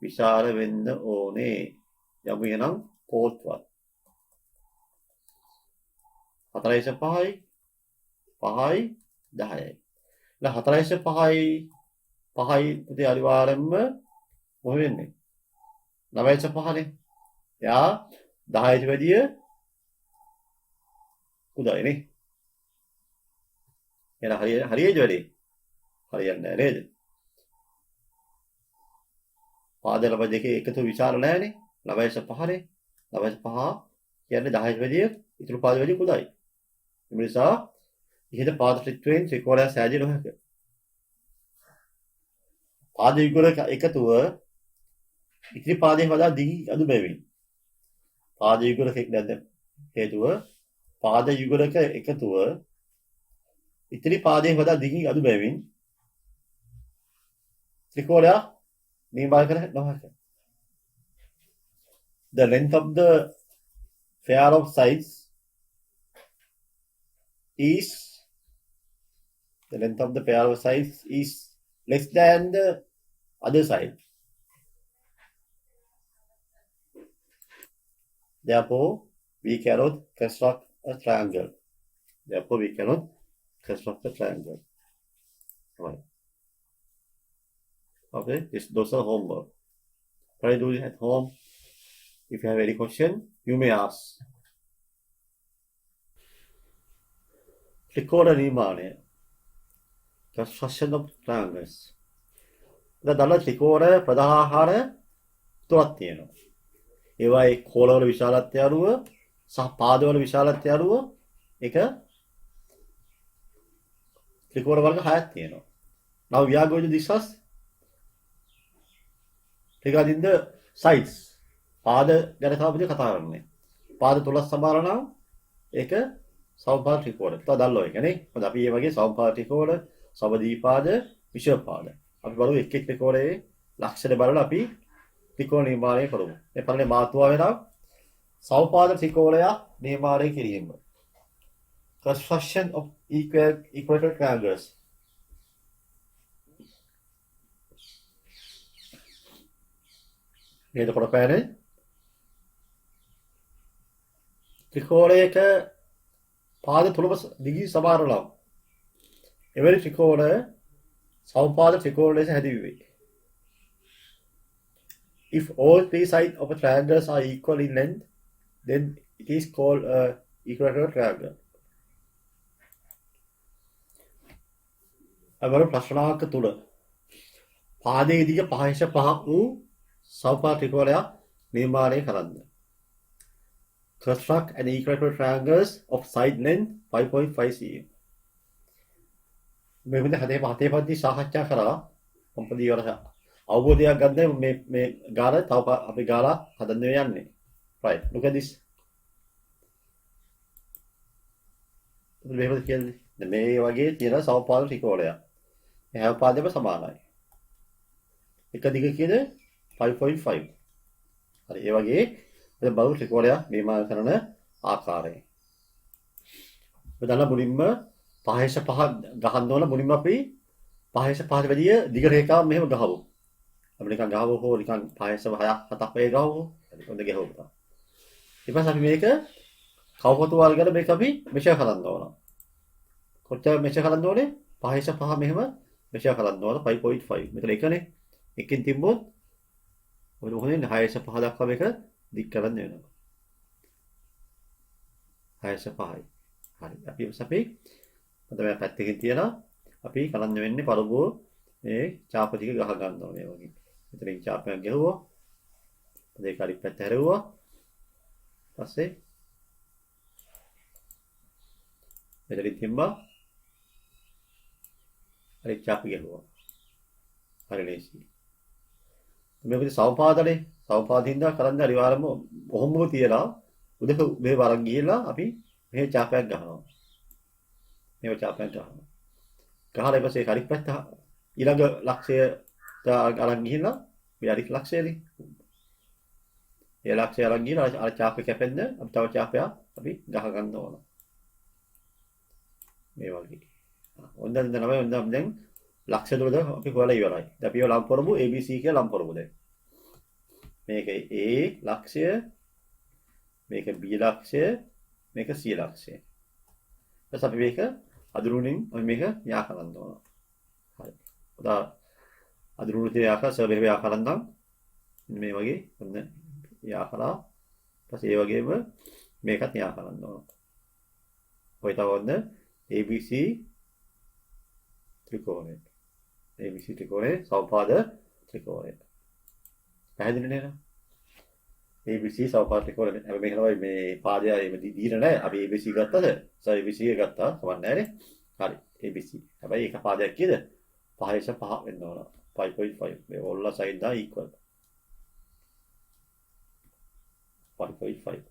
විශාල වෙන්න ඕනේ. යමු එනම් fourth one. 4 5යි 5යි 10යි. දැන් 4 5යි 5යි පුතේ අනිවාර්යයෙන්ම මොකද වෙන්නේ? 9 5නේ. යා 10ට වැඩිය කුඩායි නේ. එන හරියද වැඩි? හරියන්නේ නැහැ නේද? පාද ලබ දෙකේ එකතු විශාල නැහැනේ. 9 5නේ. 9 5 කියන්නේ 10ට වැඩිය ඉතුරු පාද වැඩි කුඩායි. ඒ නිසා ඉහත පාද ත්‍රිත්වයෙන් ත්‍රිකෝණය සෑදිය නොහැක. පාද යුගලක එකතුව ඉතිරි පාදයේ වඩා දිග අඩු බැවින්. පාද යුගලක නැද්ද හේතුව පාද යුගලක එකතුව ඉතිරි පාදයේ වඩා දිග අඩු බැවින් ත්‍රිකෝණය නිර්මාණය කර නොහැක. The length of the pair of sides is less than the other side. Therefore, we cannot construct a triangle. Right. Okay, those are homework. Try to do it at home. If you have any question, you may ask. ත්‍රිකෝණ නිර්මාණය. Construction of triangles. දැන් ත්‍රිකෝණ ප්‍රධාන තුනක් තියෙනවා. ඒවායේ කෝණවල විශාලත්වය අනුව සහ පාදවල විශාලත්වය අනුව එක ත්‍රිකෝණ වර්ග 6ක් තියෙනවා. Now we are going to discuss regarding the sides. පාද ගැන තමයි කතා කරන්නේ. පාද 13 සමාන නම් ඒක සමපාද ත්‍රිකෝණ. තව දැල්ලෝ එකනේ. මොකද අපි මේ වගේ සමපාද ත්‍රිකෝණ, සමදීපාද, විෂම පාද. අපි බලමු එක් එක් ත්‍රිකෝණයේ ලක්ෂණ බලලා අපි ත්‍රිකෝණ නිර්මාණය කරමු. මේ පරලේ මාතෘකාව වෙනවා සමපාද ත්‍රිකෝණය නිර්මාණය කිරීම. Construction of equilateral triangles. නේද කොටපෑනේ? ත්‍රිකෝණයක පාද තුනම දිගී සමාන නම් එවැනි ත්‍රිකෝණ සමපාද ත්‍රිකෝණ ලෙස හැදිවේ. If all three sides of a triangle are equal in length, then it is called a equilateral triangle. අගර ප්‍රශ්නාංක 3 පාදයේ දිග 5.5 වූ සමපාද ත්‍රිකෝණයක් නිර්මාණය කරන්න. Construct an equilateral triangles of side length 5.5 cm. මේ විදිහට හතේ පන්ති සාකච්ඡා කරා කොම්පදී වල අවබෝධයක් ගන්න මේ ගාන තව අපි ගාලා හදන්න යන්නේ. Right, look at this. මෙහෙම කියන්නේ මේ වගේ තියෙන සමපාද ත්‍රිකෝණයක්. මේ හැම පාදෙම සමානයි. එක දිග කියන 5.5. හරි ඒ වගේ මේ බහුල ත්‍රිකෝණයක් නිර්මාණය කරන ආකාරය. බදලා මුලින්ම 5.5 ගහන්න ඕන මුලින්ම අපි 5.5ට වැඩිය දිග රේඛාවක් මෙහෙම ගහමු. අපි නිකන් ගහවෝ හෝ නිකන් 5.6ක් 7ක් වගේ ගහවෝ. හොඳ ගහවෝ. ඊට පස්සේ අපි මේක කවපතු වර්ගයට මේක අපි මෙෂර් කරන්න ඕන. කොච්චර මෙෂර් කරන්න ඕනේ? 5.5 මෙහෙම මෙෂර් කරන්න ඕන 5.5. මෙතන එකනේ. එකකින් තිබ්බොත් ඔය මොකද 6.5 දක්වා මේක දික් කරන්න වෙනවා. 6.5යි. හරි. අපි තමයි පැත්තකින් තියලා අපි කරන්න වෙන්නේ පරබෝ මේ චාප ටික ගහ ගන්න ඕනේ වගේ. මෙතනින් චාපයක් ගැහුවා. දෙක හරි පැත්ත හැරෙවුවා. පස්සේ මෙතනින් තියම්බා හරි චාප ගැහුවා. හරි ලේසි. මේකේ සමපාදනේ සමපාදින්දා කරන්න අනිවාර්යයෙන්ම කොහොමද තියලා උදක මේ වරක් ගිහලා අපි මේ චාපයක් ගහනවා. මේව චාපයක් ගහනවා. ගහලා ඊපස්සේ හරි පැත්ත ඊළඟ ලක්ෂයට අරන් ගිහිල්ලා මේ හරි ලක්ෂයනේ. ඒ ලක්ෂය අරන් ගිහිල්ලා අර චාපේ කැපෙන්න අපි තව චාපයක් අපි ගහ ගන්න ඕන. මේ වගේ. ඔන්දන් දැන් ලක්ෂ දුරද අපි හොයලා ඉවරයි. දැන් අපි ලම් කරමු ABC කියලා ලම් කරමු දැන්. මේක A ලක්ෂය, මේක B ලක්ෂය, මේක C ලක්ෂය. ඊට අපි මේක අදුරුණින් මේක යා කරන්න ඕන. හරි. උදා අදුරුණු තිය ආකාර සර්වේ යා කරන්නම් මේ වගේ ඔන්න යා කරා. ඊපස්සේ ඒ වගේම මේකත් යා කරන්න ඕන. ඔය තව ඔන්න ABC ත්‍රිකෝණය. ABC ත්‍රිකෝණය සමපාද ත්‍රිකෝණය. පැහැදිලි නේද? ABC සමපාද ත්‍රිකෝණය. හැබැයි මේක තමයි මේ පාදය දීලා නැහැ. අපි ABC ගත්තද? ABC එක ගත්තා. සමන් නැහැ නේ. හරි. ABC. හැබැයි එක පාදයක් කීයද? 5.5 වෙන්න ඕන. 5.5. මේ all sides are equal. 5.5.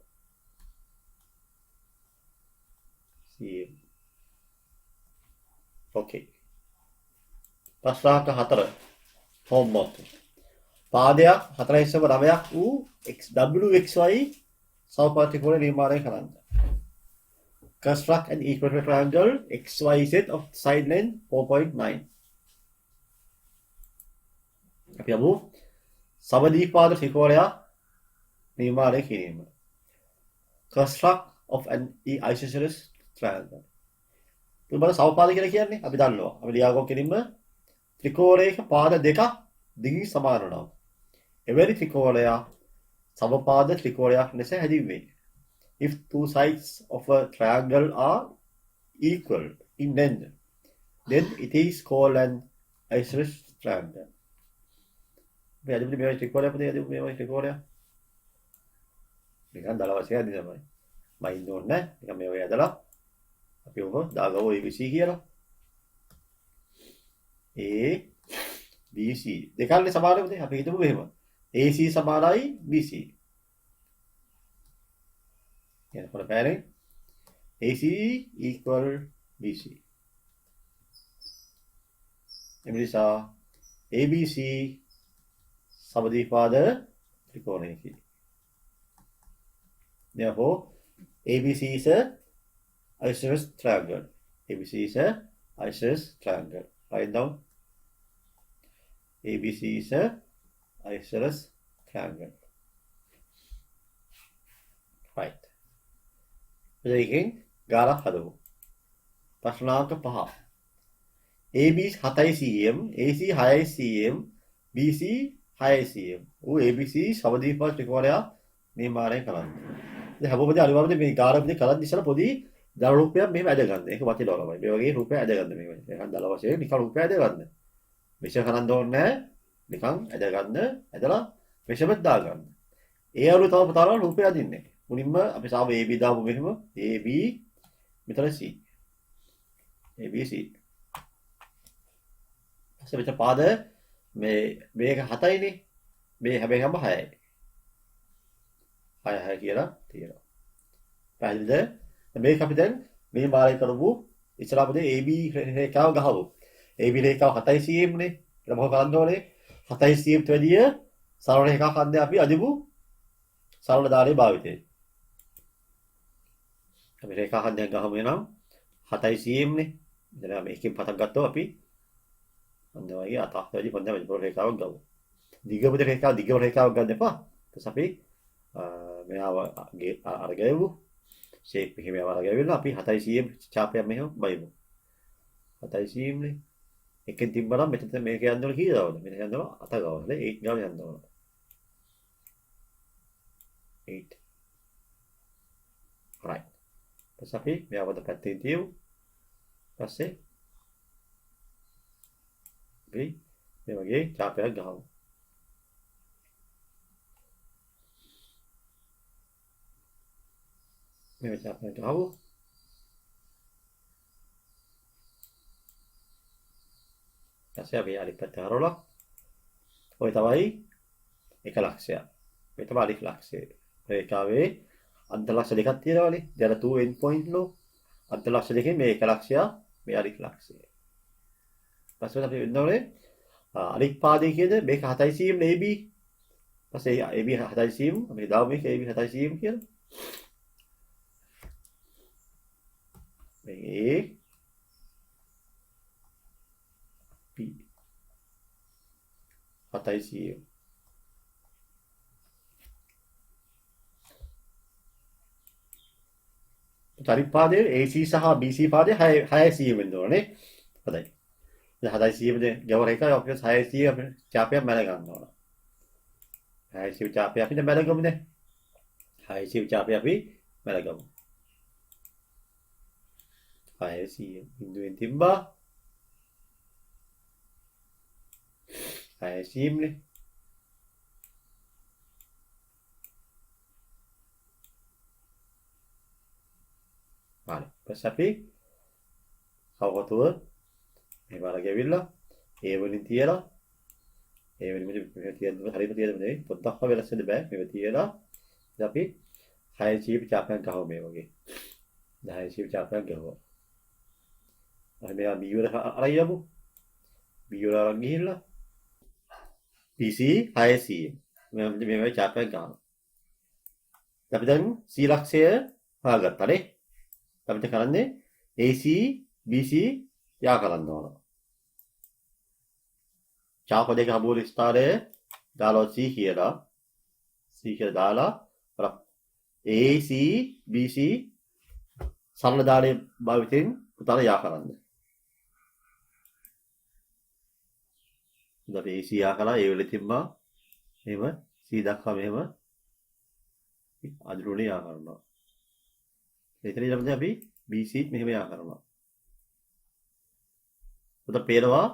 See. Okay. ප්‍රශ්නාංක 4 homework. පාදයක් 4.9ක් වූ WXY සමපාද ත්‍රිකෝණ නිර්මාණය කරන්න. Construct an equilateral triangle XYZ of side length 4.9. අපි අමු සමදීපාද ත්‍රිකෝණයක් නිර්මාණය කිරීම. Construct of an isosceles triangle. තුබල සමපාද කියලා කියන්නේ අපි දන්නවා. අපි ලියාගොක් කිරීම ත්‍රිකෝණයක පාද දෙකක් දිගින් සමාන නම් එවැනි ත්‍රිකෝණයක් සමපාද ත්‍රිකෝණයක් ලෙස හැදින්වේ. If two sides of a triangle are equal in length, then it is called an isosceles triangle. මේ අදින් මේ ත්‍රිකෝණය පොතේ අදින් මේ ත්‍රිකෝණය නිකන් දාලා වශයෙන් අදින් තමයි. මයින් ඕනේ නිකන් මේ ඔය ඇදලා අපි උගෝ දාගවෝ ABC කියලා. A BC දෙකල්නේ සමානයි පුතේ. අපි හිතමු මෙහෙම. AC සමානයි BC. එනකොට බෑනේ. AC equal BC. එනිසා ABC සමදීපාද ත්‍රිකෝණයකි. Therefore, ABC is a isosceles triangle. ABC is a isosceles triangle. Write down. ABC is a isosceles triangle. Right. ඒකෙන් ගානක් හදමු. ප්‍රශ්නාංක 5. AB 7යි cm, AC 6යි cm, BC 6යි cm. ඌ ABC සමදීපත් ත්‍රිකෝණයක් නිර්මාණය කරන්න. ඉතින් හැමෝම අනිවාර්යයෙන් මේ ගානක් කරන් ඉස්සලා පොඩි දල රූපයක් මෙහෙම ඇද ගන්න. ඒක වටිනවා ළමයි. මේ වගේ රූපයක් ඇද ගන්න මේක. නිකන් දල වශයෙන් නිකන් රූපයක් ඇද ගන්න. මෙෂර් කරන්න ඕනේ නැහැ. නිකන් ඇද ගන්න. ඇදලා මෙෂර්මන්ට් දා ගන්න. ඒ අනුව තව පුතාලා රූපය අදින්නේ. මුලින්ම අපි සාම AB දාමු මෙහෙම. AB මෙතන C. ABC. ඊට පස්සේ පාද මේක 7යිනේ. මේ හැබැයි හැම 6යි. 6 කියලා තියෙනවා. පැහැදිලිද? මේක අපි දැන් මේ මාර්ගය කරමු. ඉස්සරහදී AB රේඛාව ගහමු. AB රේඛාව 7යි cm නේ. ඒක මොකද කරන්න ඕනේ? 7යි cm ට වැඩිය සරල රේඛාවක් අද්දේ අපි අදිමු. සරල දාලේ භාවිතේ. අපි රේඛා හන්දයක් ගහමු එනම් 7යි cm නේ. දැන් මේකෙන් පටන් ගත්තොත් අපි අන්න වගේ අතක් වැඩි පොඩ්ඩක් වැඩි රේඛාවක් ගමු. දිගම රේඛාවක් ගන්න එපා. ඊට අපි මෙයාව අරගෙවු. ෂේප් එකේ මෙයාව අරගෙවිලා අපි 7යි cm ඡාපයක් මෙහෙම බයිමු. 7යි cm නේ. එකෙන් තිබ්බනම් මෙතන මේක යන්න ඕන කීයද? මෙතන යන්න ඕන අත ගාවද? 8 ගාව යන්න ඕන. 8. right. ඊට අපි මෙයාව පැත්තෙන් තියමු. පස්සේ අපි මේ වගේ ඡාපයක් ගහමු. මේ ඡාපයක් ගහමු. ඊපස්සේ අපි අනිත් පැත්ත හරවලා ඔය තමයි එක ලක්ෂයක්. මේ තමයි අනිත් ලක්ෂය. රේඛාවේ අන්ත ලක්ෂ දෙකක් තියෙනවානේ. there are two end point નો අන්ත ලක්ෂ දෙකෙන් මේ එක ලක්ෂයක් මේ අනිත් ලක්ෂය. පස්සේ අපි වෙනෝනේ අනිත් පාදයේ කියද මේක 7යි cm AB. පස්සේ AB 7යි cm අපි දාමු මේක AB 7යි cm කියලා. මේ P 7යි cm. අනිත් පාදයේ AC සහ BC පාදයේ 6යි cm වෙන්න ඕනේ. හොඳයි. 7යි cm ගැව රේඛාව අපි 6යි cm ඡාපයක් මැල ගන්න ඕන. 6යි cm ඡාපය අපි මැල ගමුනේ. 6යි cm ඡාපය අපි මැල ගමු. 6යි cm බිඳුවෙන් තිබ්බා. 6යි cm නේ. හරි. ඊපස්සේ අපි කවතුව මේ වල ගෙවිලා ඒ වලින් තියලා ඒ වලින් මෙතන තියන්න හරියට තියන්න නෙවෙයි පොඩ්ඩක් වෙනස් වෙන්න බෑ මේක තියලා ඉතින් අපි 6 චීප් ඡාපයක් ගහමු මේ වගේ 10 චීප් ඡාපයක් ගහුවා අපි මෙයා B වල අරයමු B වල අරන් ගිහිල්ලා PC 6 cm මේ වගේ ඡාපයක් ගන්නවා අපි දැන් C ලක්ෂය හොයාගත්තානේ අපිට කරන්නේ AC BC යා කරන්න ඕන. ඡාප දෙක හමුවන ස්ථානය දාලා C කියලා දාලා AC BC සරල දාලේ භාවිතෙන් පුතාලා යා කරන්න. ඉතින් AC යා කළා ඒ වෙලෙ තිබ්බා එහෙම C දක්වා මෙහෙම අඳුරේ යා කරනවා. එතන ඊළඟට අපි BC මෙහෙම යා කරනවා. උත පේනවා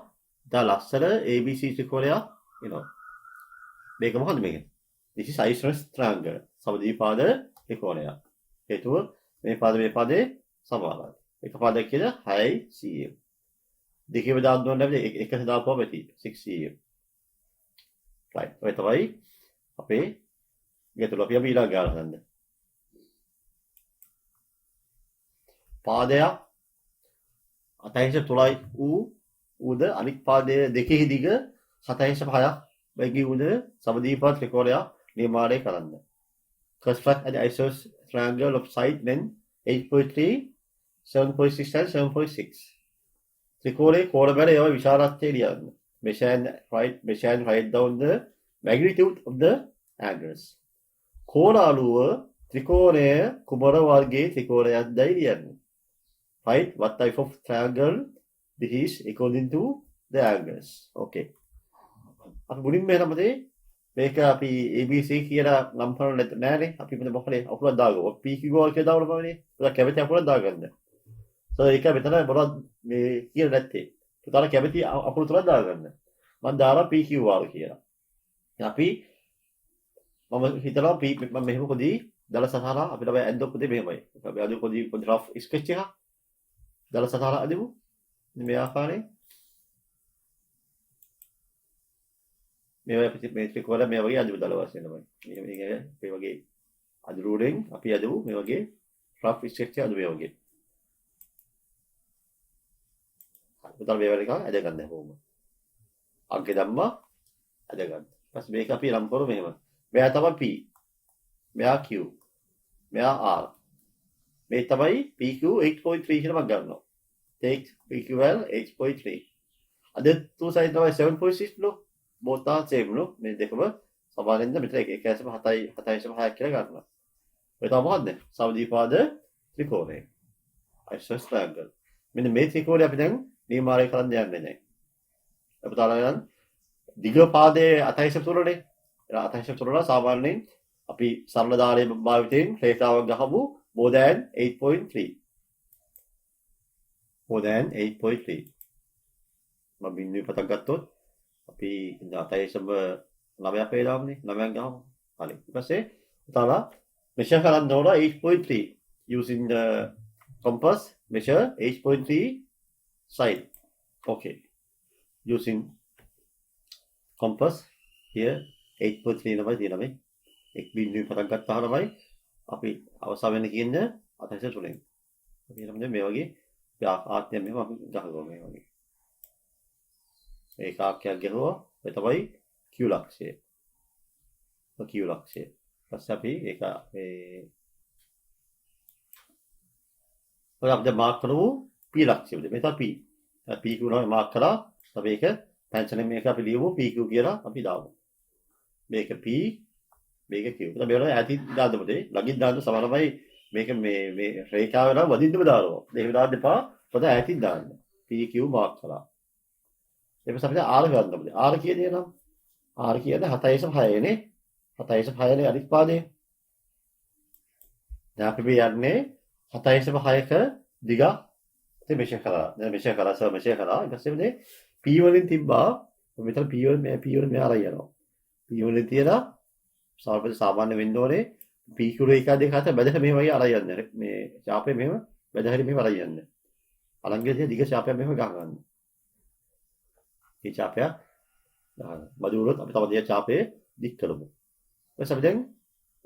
දා ලස්සන ABC ත්‍රිකෝණයක් එනවා. මේක මොකද්ද මේක? this is isosceles triangle. සමද්විපාද ත්‍රිකෝණයක්. හේතුව මේ පාදේ සමානයි. එක පාදයක් කියන 6 cm. දෙකේම දාන්න ඕනේ නැද්ද? එකට දාපුවම ඇති 6 cm. right. ඔය තමයි අපේ ගැටලුව. අපි ඊළඟ ගාන ගන්න. පාදයක් අතහිස 3යි ඌද අනිත් පාදයේ දෙකෙහි දිග 7.5ක් වගේ ඌද සමදීපාද ත්‍රිකෝණයක් නිර්මාණය කරන්න. Construct an isosceles triangle of side length 8.3, 7.6 and 7.6. ත්‍රිකෝණයේ කෝණ බැල ඒවා විශාලත්වය ලියන්න. Measure and write down the magnitude of the angles. කෝණ අලුව ත්‍රිකෝණය කුමන වර්ගයේ ත්‍රිකෝණයක්දයි කියන්නේ. Right? What type of triangle this is according to the angles. Okay. අපි මුලින්ම එනමදී මේක අපි ABC කියලා නම් කරන්න නෑනේ. අපි මෙතන මොකද අකුරක් දාගමු. PQ කියලා දාවල බලන්නේ. ඒක කැමති අකුරක් දාගන්න. So ඒක මෙතන මොනවද මේ කියලා නැත්තේ. පුතාලා කැමති අකුරු තුනක් දාගන්න. මම දාලා PQR කියලා. අපි මම හිතනවා මම මෙහෙම පොඩි දල සටහන අපිට බය ඇද්දොත් පොඩි මෙහෙමයි. අපි අද පොඩි රෆ් ස්කෙච් එකක් දල සටහන අදමු. මේ ආකාරයෙන් මේ වගේ මේට්‍රික් වල මේ වගේ අඳුරු දල වශයෙන් තමයි. මේ වගේ අඳුරුවෙන් අපි අදමු මේ වගේ රෆ් ස්කෙච් එක අදමු මේ වගේ. පුතාලා මේ වගේ එකක් ඇද ගන්න ඕම. අග්ගේ ධම්මා ඇද ගන්න. ඊපස්සේ මේක අපි නම් කරමු මෙහෙම. මෙයා තමයි P. මෙයා Q. මෙයා R. මේ තමයි PQ 8.3 කියලා මම ගන්නවා. take PQL 8.3. other two side තමයි 7.6 නෝ. both are same නෝ. මේ දෙකම සමානෙන්ද මෙතන 1.7යි 7.6 කියලා ගන්නවා. ඔය තමයි මොකද්ද? සමදීපාද ත්‍රිකෝණය. isosceles triangle. මෙන්න මේ ත්‍රිකෝණය අපි දැන් නිර්මාණය කරන්න යන්නේ නැහැ. අපි තාලයන් දිග පාදයේ 8.3නේ. 8.3 සාමාන්‍යයෙන් අපි සරල දාලයේ භාවිතයෙන් රේඛාවක් ගහමු more than 8.3. more than 8.3. මම බිඳුවේ පටන් ගත්තොත් අපි 8.9ක් වේදාමනේ 9ක් ගහමු. හරි. ඊට පස්සේ උතාලා measure කරන්න ඕන 8.3 using the compass measure 8.3 side. Okay. using compass here 8.3 නමයි තියෙනවා. එක් බිඳුවේ පටන් ගත්තාම තමයි අපි අවසාන වෙන කියන්නේ 8.3. අපි හිතමු මේ වගේ ආත්මය මෙහෙම අපි ගහගමු මේ වගේ. ඒක ආක්‍යයක් ගහුවා ඒ තමයි Q ලක්ෂය. Q ලක්ෂය. ඊපස්සේ අපි ඒක මේ ඔය අපිට මාක් කරමු P ලක්ෂය. මේක P. P කියනවා මාක් කරා. අපි ඒක පැන්සලෙන් මේක අපි ලියමු PQ කියලා අපි දාමු. මේක P මේක Q. ඒක මෙවල ඈතින් දාන්න පුතේ. ළඟින් දාන්න සමානමයි මේක මේ රේඛාව නම් වදින්නම දානවා. ඒක දාන්න එපා. පොත ඈතින් දාන්න. PQ මාක් කරා. ඊපස්සේ අපිට R ගන්න ඕනේ. R කියන්නේ නම් R කියන්නේ 7.6 නේ. 7.6 නේ අනිත් පාදේ. දැන් අපි මේ යන්නේ 7.6ක දිග ඉතින් මෙෂර් කරා. දැන් මෙෂර් කරා. ඊපස්සේ මේ P වලින් තිබ්බා. මෙතන P වල මේ P වල මෙහා අරන් යනවා. P වලින් තියලා සාමාන්‍ය වෙන්න ඕනේ PQ රේඛා දෙක අතර බැදලා මේ වගේ අරන් යන්නේ. මේ ශාපේ මෙහෙම බැදහැරි මෙහෙම අරන් යන්නේ. අලංගියේ දිග ශාපයක් මෙහෙම ගහගන්න. මේ ශාපය ගහන්න. බදුරොත් අපි තව දෙයක් ශාපේ දික් කරමු. ඊපස්සේ අපි දැන්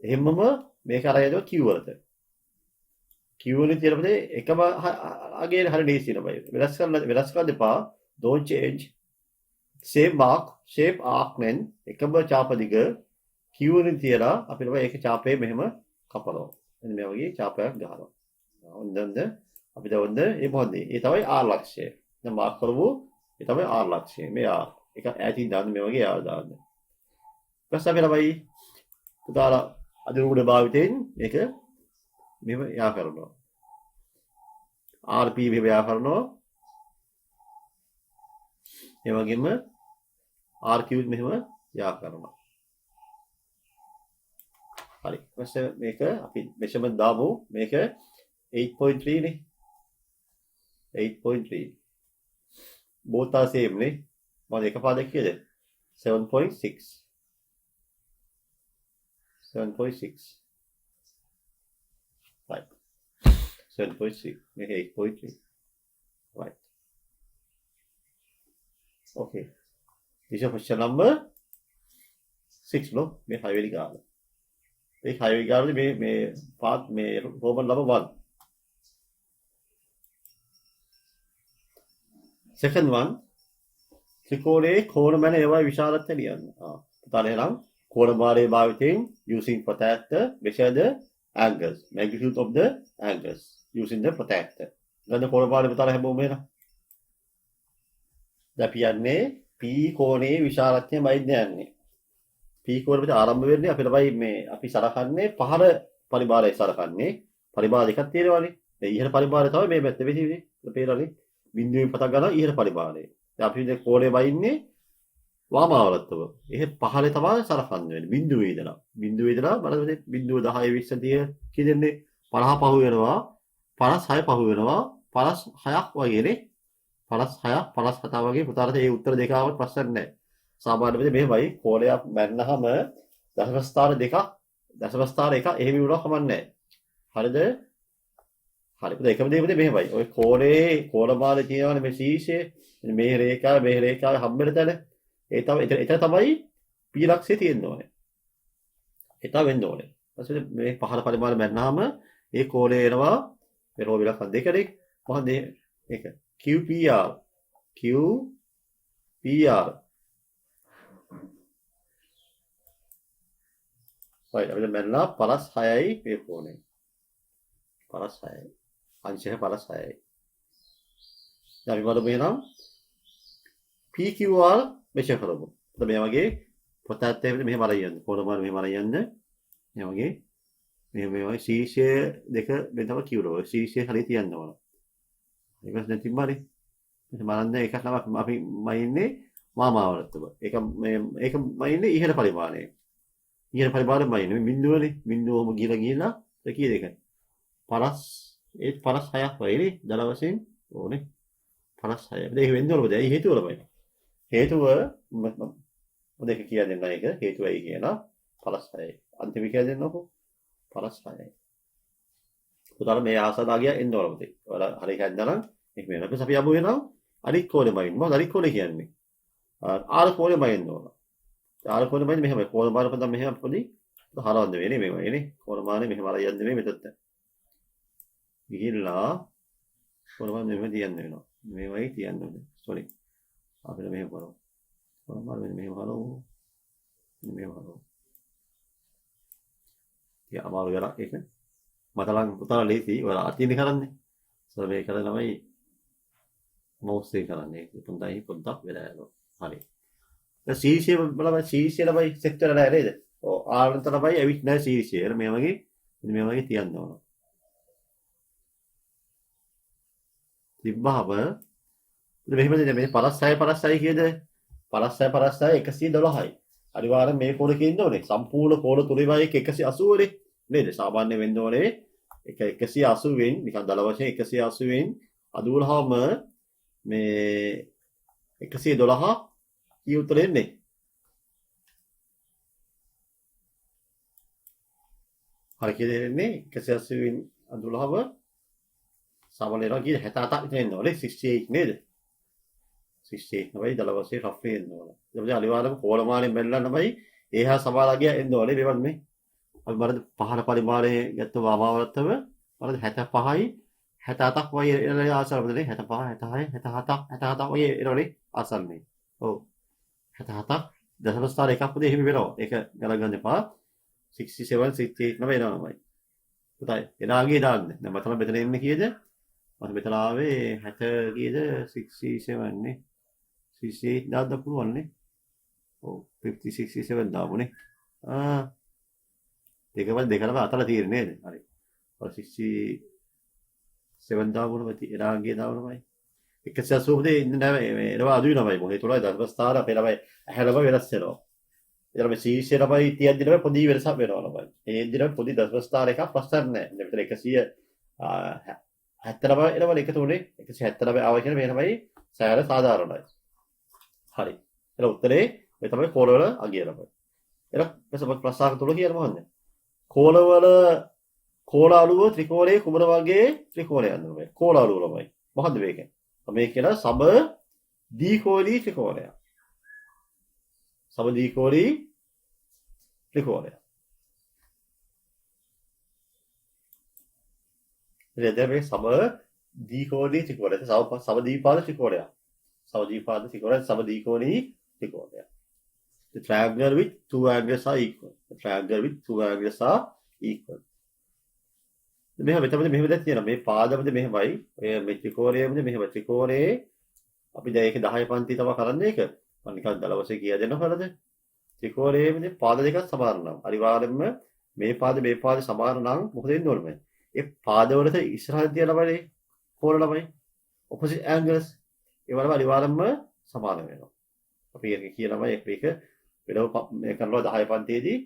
එහෙමම මේක අරන් යනවා Q වලට. Q වලින් තියනපතේ එකම අගේ හරිය ලේසි නමයි. වෙනස් කරන්න එපා. don't change same mark shape arc length එකම ශාප දිග Q වලින් තියලා අපි තමයි ඒක ශාපේ මෙහෙම කපනවා. එන්න මේ වගේ ශාපයක් ගහනවා. ඔන්න අපි දැන් මේ මොකද? ඒ තමයි R ලක්ෂය. දැන් මාක් කරමු. ඒ තමයි R ලක්ෂය. මේ R. එක ඈතින් දාන්න මේ වගේ R දාන්න. ඊපස්සේ අපි තමයි පුතාලා අදිනුගුණ භාවිතයෙන් මේක මෙහෙම යා කරනවා. RP මෙහෙම යා කරනවා. ඒ වගේම RQ මෙහෙම යා කරනවා. හරි. ඊපස්සේ මේක අපි මෙෂර්මන්ට් දාමු. මේක 8.3 නේ. 8.3. both are same නේ. මම එක පාදයක් කියද? 7.6. 7.6. right. 7.6. මේක 8.3. right. okay. this is question number 6 no. මේ 6 වෙනි ගාන. මේ 6 වෙනි ගානේ මේ පාත් මේ Roman number 1. second one ත්‍රිකෝණයේ කෝණමැන ඒවා විශාලත්වය ලියන්න. පුතාලා එහෙනම් කෝණමාලයේ භාවිතයෙන් using protractor measure the angles magnitude of the angles using the protractor. ගන්න කෝණමාලයේ පුතාලා හැමෝම එහෙනම් දැන් අපි යන්නේ P කෝණයේ විශාලත්වයයි යන්නේ. P කෝණය පිට ආරම්භ වෙන්නේ අපි තමයි මේ අපි සලකන්නේ පහර පරිමාණය සලකන්නේ පරිමාණ දෙකක් තියෙනවානේ. මේ ඉහළ පරිමාණය තමයි මේ පැත්තේ වෙන්නේ. පේනවනේ. බිඳුවෙන් පටන් ගන්න ඉහළ පරිමාණය. දැන් අපි දැන් කෝණය වයින්නේ වාමාවර්තව. එහෙත් පහළේ තමයි සලකන්න වෙන්නේ. බිඳුවේ ඉඳලා. බිඳුවේ ඉඳලා බලන්න බිඳුව 10 20 30 කියෙන්නේ 50 පහු වෙනවා. 56 පහු වෙනවා. 56ක් වගේනේ. 56ක් 57 වගේ පුතාට ඒ උත්තර දෙක ආවත් ප්‍රශ්න නැහැ. සාමාන්‍ය විදිහට මෙහෙමයි කෝණයක් මැන්නහම දශම ස්ථාන දෙකක් දශම ස්ථාන එකක් එහෙම වුණා කමක් නැහැ. හරිද? හරි. පුතා එකම දේ මෙහෙමයි. ඔය කෝණේ කෝණමාන කියනවනේ මේ ශීර්ෂයේ මේ රේඛාවේ හම්බෙන තැන ඒ තමයි එතන තමයි පීලක්ෂය තියෙන්න ඕනේ. ඒක වෙන්න ඕනේ. ඊට පස්සේ මේ පහළ පරිමාණ මැන්නාම ඒ කෝණය එනවා මේ රෝ විලක්ෂණ දෙකනේ. මොකද ඒක QPR right අපිට මැන්නා 56යි මේ කෝණය. 56යි. අංශය 56යි. දැන් අපි බලමු එහෙනම් PQR මෙෂර් කරමු. මේ වගේ පොතත් එක්ක මෙහෙම අරගෙන කොළමාන මෙහෙම අරගෙන මේ වගේ මේ වගේ ශීර්ෂය දෙක මේ තමයි කියනවා. ශීර්ෂය හරිය තියන්න ඕන. ඒක දැන් තිබ්බනේ. මෙතන බලන්න එකක් තමයි අපි මයින්නේ වාමාවර්තව. ඒක මයින්නේ ඉහළ පරිමාණය. ඉහළ පරිමාණය මයින්නේ බිඳුවනේ. බිඳුවම ගිහලා ඒ කී දෙක. 56ක් වයිනේ දල වශයෙන් ඕනේ. 56. මේක වෙන්න ඕන මොකද? ඒ හේතුව වලමයි. හේතුව මොකද ඒක කියන්නේ නැහැ ඒක හේතුවයි කියලා 56යි. අන්තිම කියලා දෙන්නකො 56යි. උදාහරණ මේ ආසදාගිය එන්න ඕන මොකද? ඔයාලා හරි හැන්දනම් ඒක මේ වෙනකස් අපි යමු වෙනවා අනිත් කෝණෙමයි. මොකද අනිත් කෝණේ කියන්නේ? ආර කෝණෙමයි එන්න ඕන. ආර කෝණෙමයි මෙහෙමයි. කෝණ මාන පද මෙහෙම පොඩි හරවන්න වෙන්නේ මේවයිනේ. කෝණ මානේ මෙහෙම අර යන්නේ මේ මෙතනට. ගිහිල්ලා කෝණ මාන මෙහෙම තියන්න වෙනවා. මේවයි තියන්න ඕනේ. සෝරි. අපිට මෙහෙම කරමු. කෝණ මාන මෙහෙම හරවමු. මෙහෙම හරවමු. යා අමාරු වෙලා ඒක මතලන් පුතාලා ලේසි ඔයාලා අතින් කරන්නේ. සෝ මේ කරන ළමයි මවුස් එක කරන්නේ. පොඩ්ඩයි පොඩ්ඩක් වෙලා යනවා. හරි. දැන් සීසී බලන්න සීසී ළමයි සෙට් වෙලා නැහැ නේද? ඔව් ආනන්ත ළමයි ඇවිත් නැහැ සීසී. එර මේ වගේ තියන්න ඕන. තිබ්බහම මෙහෙම දෙන්න මේ 56 කියද 56 112යි. අනිවාර්යෙන් මේ කෝණේ ඉන්න ඕනේ. සම්පූර්ණ කෝණ තුනයි 180 නේ. නේද? සාමාන්‍ය වෙන්න ඕනේ 180 වෙන් නිකන් දල වශයෙන් 180 වෙන් අඩු වුණාම මේ 112 කී උත්තර එන්නේ? හරි කියලා එන්නේ 180 වෙන් අඩු වුණාම සාමාන්‍යයෙන් කී 77ක් විතර එන්න ඕනේ 68 නේද? 68 තමයි දල වශයෙන් රෆ්ලි එන්න ඕන. ඊට අනිවාර්යයෙන්ම කෝලමානෙන් බැලලා තමයි ඒහා සමාලාගිය එන්න ඕනේ. මේවත් මේ අපි බලද්දි පහළ පරිමාණයේ ගත්ත වාමාවර්තව බලද්දි 75යි 77ක් වගේ එන ආසල්වලදී 75 76 77 වගේ එනවනේ ආසල්නේ. ඔව් 77ක් දශම ස්ථාන එකක් පුතේ එහෙම වෙනවා. ඒක ගණන් ගන්න එපා. 67 68 නම එනවාමයි. පුතයි එනාගේ දාන්න. දැන් මම තමයි මෙතන එන්නේ කීයද? මම මෙතන ආවේ 60 කීයද 67 නේ. 68 දාන්න පුළුවන් නේ. ඔව් 50 67 දාමුනේ. දෙකම දෙකම අතල තියෙන්නේ නේද? හරි. ඔය 67 දාමුනේ එනාගේ දාමුනේ. 180 ඉන්න නැහැ මේ එනවා අඩු වෙනවයි මොකද ඒතොලයි ධර්ම ස්ථාන අපේ ළමයි ඇහැලම වෙනස් වෙනවා. ඊට මේ සීසී ළමයි තියද්දි ළමයි පොඩි වෙනසක් වෙනවා ළමයි. ඒ දින පොඩි ධර්ම ස්ථාන එකක් ප්‍රශ්න නැහැ. මෙතන 170 එනවා එක තුනේ 179 ආව කියන මේ ළමයි සෑහෙන සාධාරණයි. හරි. එතන උත්තරේ මේ තමයි කෝලවල අගය ළමයි. එහෙනම් මේ ප්‍රශ්නාර්ථ තුන කියන්නේ මොකක්ද? කෝලවල කෝල අලුව ත්‍රිකෝණයේ කුමන වගේ ත්‍රිකෝණයක්ද මේ? කෝල අලුව ළමයි. මොකද්ද මේක? මේ කියන සම දීකෝණී ත්‍රිකෝණයක්. සම දීකෝණී ත්‍රිකෝණයක්. එතන මේ සම දීකෝණී ත්‍රිකෝණය. සම දීපාද ත්‍රිකෝණයක්. සම දීපාද ත්‍රිකෝණය සම දීකෝණී ත්‍රිකෝණයක්. The triangle with two angles are equal. The triangle with two angles are equal. මෙහෙම මෙතනදී මෙහෙම දැක් තියෙනවා මේ පාදවලදී මෙහෙමයි ඔය මේ ත්‍රිකෝණයේදී මෙහෙම ත්‍රිකෝණයේ අපි දැන් ඒක 10 පන්ති තමයි කරන්නේ ඒක මම නිකන් දල වශයෙන් කියා දෙන්න හොරද ත්‍රිකෝණයේදී පාද දෙකක් සමාන නම් අනිවාර්යයෙන්ම මේ පාද සමාන නම් මොකද වෙන්න ඕනේ? ඒ පාදවලට ඉස්සරහින් තියෙන ළමයි කෝණ ළමයි opposite angles ඒවලම අනිවාර්යයෙන්ම සමාන වෙනවා. අපි ඒක කියනම එක වෙනම මේ කරනවා 10 පන්තියේදී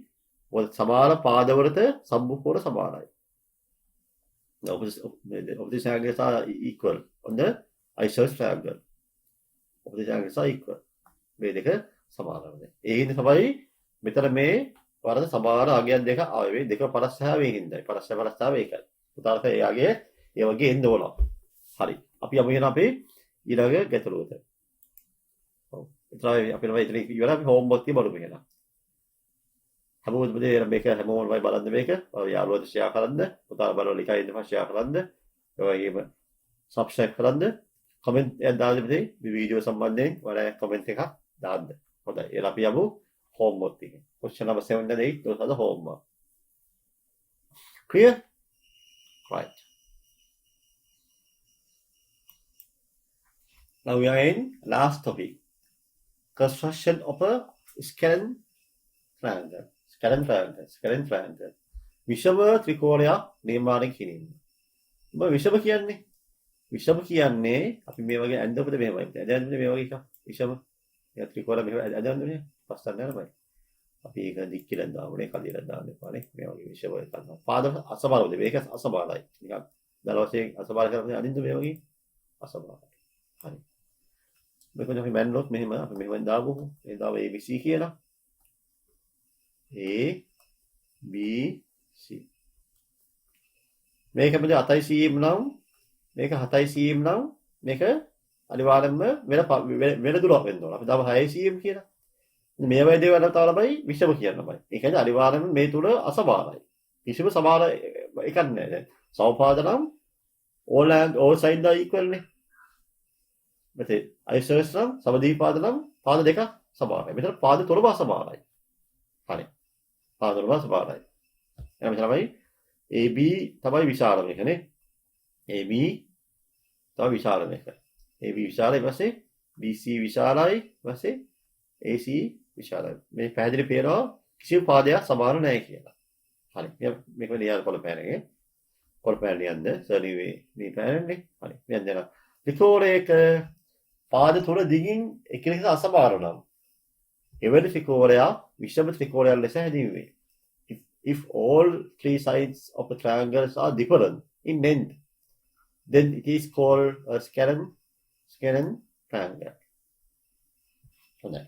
ඔය සමාන පාදවලට සම්මුඛ සමානයි. The opposite angles are equal on the isosceles triangle. opposite angles are equal. මේ දෙක සමාන වෙනවා. ඒ හින්දා තමයි මෙතන මේ වරද සමාන අගයන් දෙක ආවේ දෙක 56 වෙනින් හින්දායි 56 ඒකයි. උදාහරණයක් එයාගේ ඒ වගේ එන්න ඕන. හරි. අපි යමු කියන අපේ ඊළඟ ගැටලුවට. ඔව්. ඒතරයි අපි නම ඉතින් ඉවරයි අපි හෝම්වර්ක් එක බලමු කියලා. හැමෝටම මේක හැමෝම බලන්න මේක. ඔය යාළුවෝට ෂෙයා කරන්න. පුතාලා බලලා ලිකා ඉඳන් ෂෙයා කරන්න. ඒ වගේම සබ්ස්ක්‍රයිබ් කරන්න. කමෙන්ට් එකක් දාන්න මේ වීඩියෝ සම්බන්ධයෙන් ඔයාලා කමෙන්ට් එකක් දාන්න. හොඳයි. එහෙනම් අපි යමු homework එක. Question number 7 and 8 those are the homework. Clear? Right. Now we are in last topic. Construction of a scalene triangle. Scalene triangle. විෂම ත්‍රිකෝණයක් නිර්මාණය කිරීම. විෂම කියන්නේ අපි මේ වගේ ඇඳපොත මෙහෙමයි. ඇඳන්නේ මේ වගේ එකක්. විෂම ත්‍රිකෝණ මෙහෙම ඇඳන්නේ පස්සට නෑනේ. අපි ඒක දික් කියලා දාමුනේ කලියලා දාන්න එපානේ. මේ වගේ විෂම එකක්. පාද අසමානද මේක අසමානයි. නිකන් දල වශයෙන් අසමාන කරන්නේ අදින්ද මේ වගේ අසමානයි. හරි. මේකෙන් අපි මැන්නොත් මෙහෙම අපි මෙහෙම දාමු. ඒ දාව ABC කියලා. A B C. මේක අපිට 7යි cm නම් මේක 7යි cm නම් මේක අනිවාර්යයෙන්ම වෙන දුරක් වෙන්න ඕන. අපි දාමු 6යි cm කියලා. මේ වගේ දේවල් තව ළමයි විෂම කියන්නමයි. ඒ කියන්නේ අනිවාර්යයෙන්ම මේ තුන අසමානයි. කිසිම සමාන එකක් නෑ. දැන් සමපාද නම් all sides are equal නේ. මෙතේ isosceles නම් සමද්විපාද නම් පාද දෙක සමානයි. මෙතන පාද තුනම අසමානයි. හරි. පාද තුනම සමානයි. එහෙනම් තමයි AB තමයි විශාල මේක නේ. AB තමයි විශාල මේක. AB විශාලයි ඊපස්සේ BC විශාලයි ඊපස්සේ AC විශාලයි. මේ පැහැදිලි පේනවා කිසිම පාදයක් සමාන නැහැ කියලා. හරි. මේක නියල් කොළපෑනගේ. කොළපෑන නියන්ද සර්නිවේ නිපෑනන්නේ. හරි. නියන් දෙනවා. ත්‍රිකෝණයක පාද තුන දිගින් එකිනෙකට අසමාන නම් එවැනි ත්‍රිකෝණයක් විෂම ත්‍රිකෝණයක් ලෙස හැඳින්වේ. If all three sides of the triangles are different in length, then it is called a scalene triangle. හොඳයි.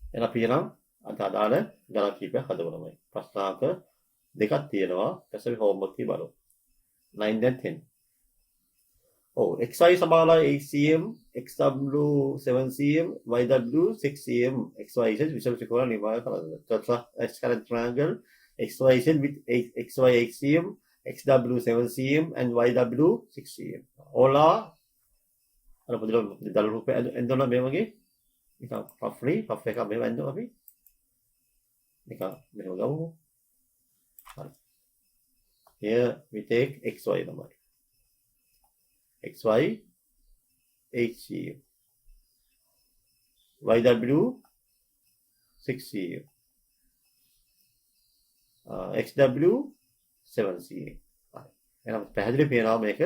එන අපි නම් අදාළ ගණන් කීපයක් හදවලමයි. ප්‍රශ්නාංක දෙකක් තියෙනවා. ඊපස්සේ හෝම්වර්ක් එක බලමු. 9 and 10. Oh, xy සමානයි 8 cm, xw 7 cm, yw 6 cm, xy is විෂම ත්‍රිකෝණ නිර්මාණය කරනවා. Scalene triangle xy is with xy 8 cm, xw 7 cm and yw 6 cm. All are අර පොඩි දල රූපය එන්දොන මේ වගේ නිකන් roughly rough එකක් මෙහෙම එන්දොන අපි නිකන් මෙහෙම ගමු. හරි. Here we take xy තමයි. xy 8 cm, yw 6 cm, xw 7 cm. එහෙනම් පැහැදිලි පේනවා මේක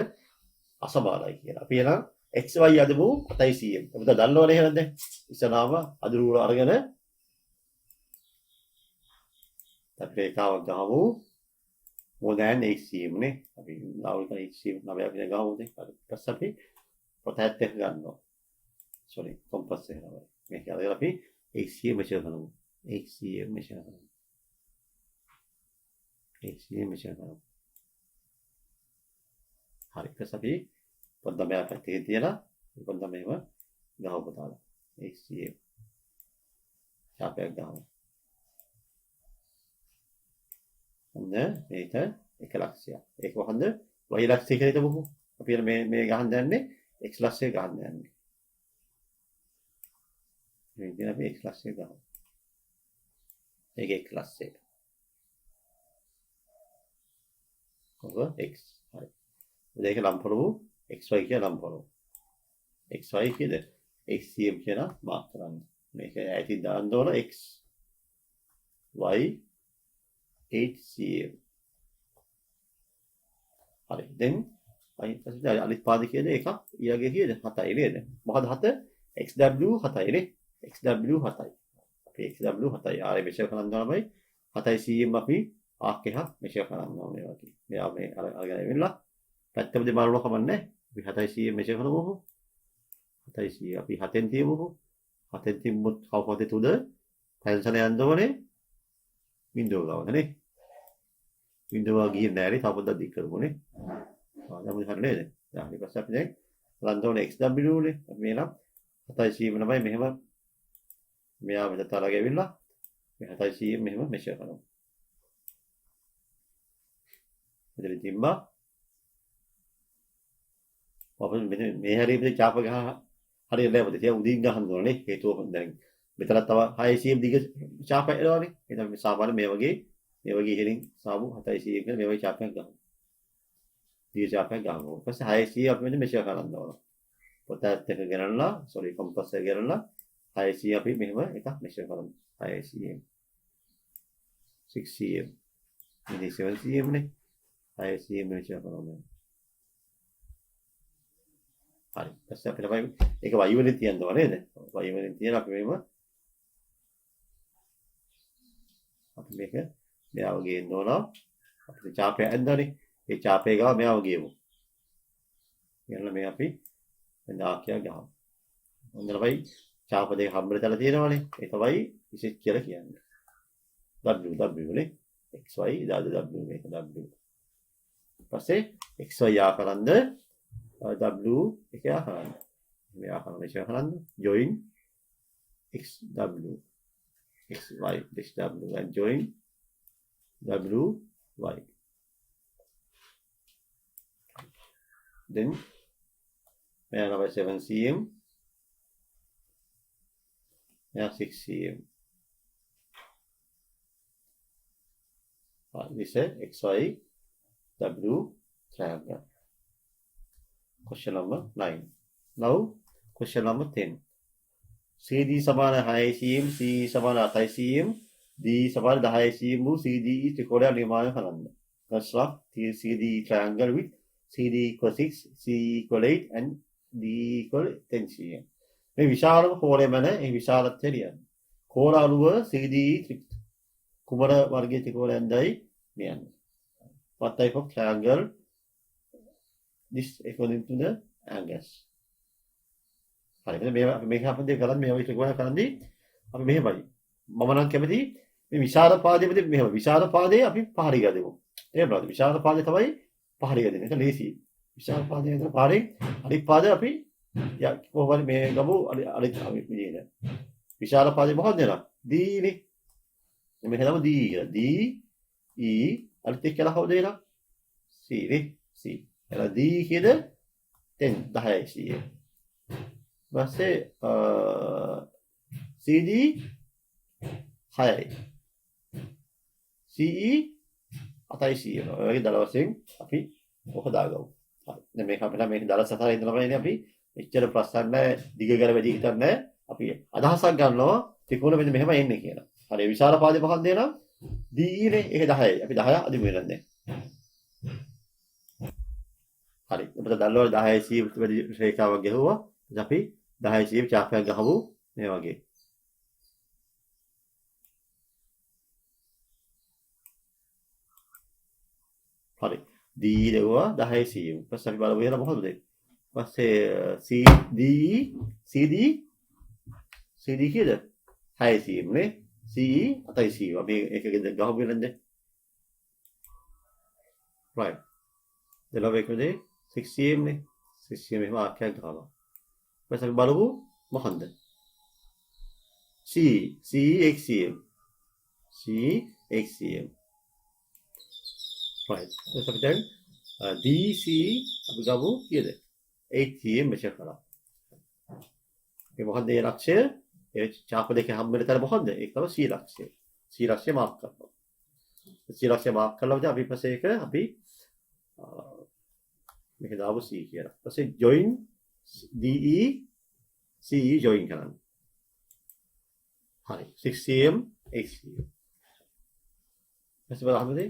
අසමානයි කියලා. අපි එනම් xy අදමු 7 cm. අපිට දන්නවනේ එහෙනම් දැන් ඉස්සනාම අදුරු අරගෙන අපි ඒකාවක් ගහමු. more than 8 cm නේ. අපි ලාවුක 8 cm නවයක් විතර ගහමු නේ. ඊපස්සේ අපි ප්‍රොටැක්ට් එක ගන්නවා. sorry කොම්පස් එක නම. මේක අරගෙන අපි 8 cm මෙෂර් කරමු. 8 cm මෙෂර් කරමු. 8 cm මෙෂර් කරමු. හරි. ඊපස්සේ අපි පොඩ්ඩක් මෙයා පැත්තේ තියලා පොඩ්ඩක් මේව ගහමු තාලා. 8 cm. ශාපයක් ගහමු. හොඳ මේක එක ලක්ෂයක්. ඒක කොහොමද? y ලක්ෂය කියලා හිතමුකෝ. අපි මේ ගහන්න යන්නේ x ලක්ෂය ගහන්න යන්නේ. මේ විදිහට අපි x ලක්ෂය ගහමු. මේක x ලක්ෂය. over x. හරි. මේක නම් කරමු xy කියලා නම් කරමු. xy කියද xcm කියලා මාක් කරන්න. මේක ඇටි දාන්න ඕන x. y 8cm. හරි. දැන් අනිත් පාදේ කියන එකක් ඊයගේ කීයද 7යි නේද? මොකද 7 xw 7යි නේ. xw 7යි. අපි xw 7යි. ආයෙ මෙෂර් කරන්න තමයි 7යි cm අපි ආක් එකක් මෙෂර් කරන්න ඕනේ වගේ. මෙයා මේ අරගෙන ඉවිල්ලා පැත්තම දෙමාරුව කමන්නේ. අපි 7යි cm මෙෂර් කරමුකෝ. 7යි cm අපි 7ෙන් තියමුකෝ. 7ෙන් තියමුත් කවුරුද තුද ටෙන්ෂන් යන්න ඕනේ. වින්ඩෝ ගාවද නේ. වින්ඩෝ ගියේ නැහැ නේ. තව පොඩ්ඩක් දික් කරමුනේ. දැන් මොකද හරියද? දැන් ඊට පස්සේ අපි දැන් බලන්න ඕනේ xw නේ. අපි මේනම් 7යි cm තමයි මෙහෙම මෙයා මෙතන තරග ඇවිල්ලා මේ 7යි cm මෙහෙම මෙෂර් කරනවා. මෙතන තිම්බා අපිට මේ හැරීමේ චාප ගහ හරියට නැහැ. තියා උදින් ගහන්න ඕනේ. හේතුව දැන් මෙතන තව 6 cm දිග චාප එනවානේ. එතන මේ සාමාන්‍ය මේ වගේ ඉහළින් සාමු 7 cm කියන මේ වගේ චාපයක් ගහමු. දිග චාපයක් ගහමු. ඊට පස්සේ 6 cm අපි මෙතන මෙෂර් කරන්න ඕන. පොතත් එක ගණන්ලා කොම්පස් එක ගණන්ලා 6 cm අපි මෙහෙම එකක් මෙෂර් කරමු. 6 cm 6 cm ඉතින් 7 cm නේ. 6 cm මෙෂර් කරමු. හරි. ඊපස්සේ අපිට බයි ඒක y වලින් තියන්න ඕන නේද? y වලින් තියලා අපි මෙහෙම අපි මේක මෙයාව ගේන්න ඕන. අපිට චාපය ඇද්දානේ. ඒ චාපේ ගාව මෙයාව ගේමු. ඊළඟ මේ අපි දැන් ආකියා ගහමු. හොඳට බයි චාප දෙක හම්බෙලා තල තියෙනවානේ. ඒ තමයි විශේෂ කියලා කියන්නේ. w නේ. xy දාද w මේක w. ඊපස්සේ xy ආකරන්ද w එක ආකරන්න. මේ ආකරන විශේෂ කරන්න join xw xy xw and join wy. Then meya number 7 cm, meya 6 cm. This is xy w triangle. Question number 9. Now question number 10. CD සමාන 6 cm, C සමාන 8 cm, D සමාන 10 cm වූ CDE ත්‍රිකෝණයක් නිර්මාණය කරන්න. Construct the CD triangle with CD equal 6, C equal 8 and D equal 10 cm. මේ විශාලම කෝණය මැන ඒ විශාලත්වය ලියන්න. කෝණ අණුව CDE කුමන වර්ගයේ ත්‍රිකෝණයක්දයි ලියන්න. What type of triangle this according to the angles. හරි. මේක අපි දෙක කරන්නේ මේ වගේ ත්‍රිකෝණයක් කරන්නේ අපි මෙහෙමයි. මම නම් කැමති මේ විශාල පාදයේදී මෙහෙම විශාල පාදයේ අපි පහරිය දෙමු. එහෙම බලන්න. විශාල පාදය තමයි පහරිය දෙන්නේ. ඒක ලේසි. විශාල පාදයේ විතර පාරේ අනිත් පාදය අපි කොහොමද මේ ගමු අනිත් විදිහට. විශාල පාදේ මොකක්ද නේද? D නේ. මේක තමයි D කියලා. D E අනිත් එක කියලා කවුද එනවා? C නේ. C. එලා D කියද 10 cm. ඊපස්සේ CD 6යි. CE 8යි cm. ඔය වගේ දල වශයෙන් අපි ඔක දාගමු. හරි. දැන් මේක අපිට මේක දල සතරේ ඉඳලා බලන්නේ අපි එච්චර ප්‍රශ්න නැහැ. දිග ගැන වැඩි හිතන්නේ අපි අදහසක් ගන්නවා ත්‍රිකෝණ මෙන්න මෙහෙම එන්නේ කියලා. හරි. විශාල පාදේ මොකක්ද එනවා? DE නේ. ඒක 10යි. අපි 10 අදිමු වෙනන්නේ. හරි. අපිට දල්වල 10 cm වැඩි රේඛාවක් ගහුවා. අපි 10 cm චාපයක් ගහමු මේ වගේ. හරි. D දෙවුවා 10 cm. ඊපස්සේ අපි බලමු එහෙනම් මොකද දෙන්නේ? ඊපස්සේ CD කීයද? 6 cm නේ. CE 8 cm. අපි ඒකෙන් ගහමු වෙනද? right. දෙලව එකනේ 6 cm නේ. 6 cm එහෙම ආඛ්‍යායක් ගහනවා. ඊපස්සේ අපි බලමු මොකන්ද? CE x cm. CE x cm. right. ඊට අපි දැන් DC අපි ගමු කීයද? 8 cm මෙෂර් කරා. මේ මොකද්ද ඒ ලක්ෂය? ඒ චාප දෙකේ හම්බ වෙන තැන මොකද්ද? ඒක තමයි C ලක්ෂය. C ලක්ෂය මාක් කරනවා. C ලක්ෂය මාක් කළා වගේ අපි ඊපස්සේ ඒක අපි මේක දාමු C කියලා. ඊපස්සේ join DE CE join කරන්න. හරි. 6 cm 8 cm. ඊපස්සේ බලන්න හම්බුනේ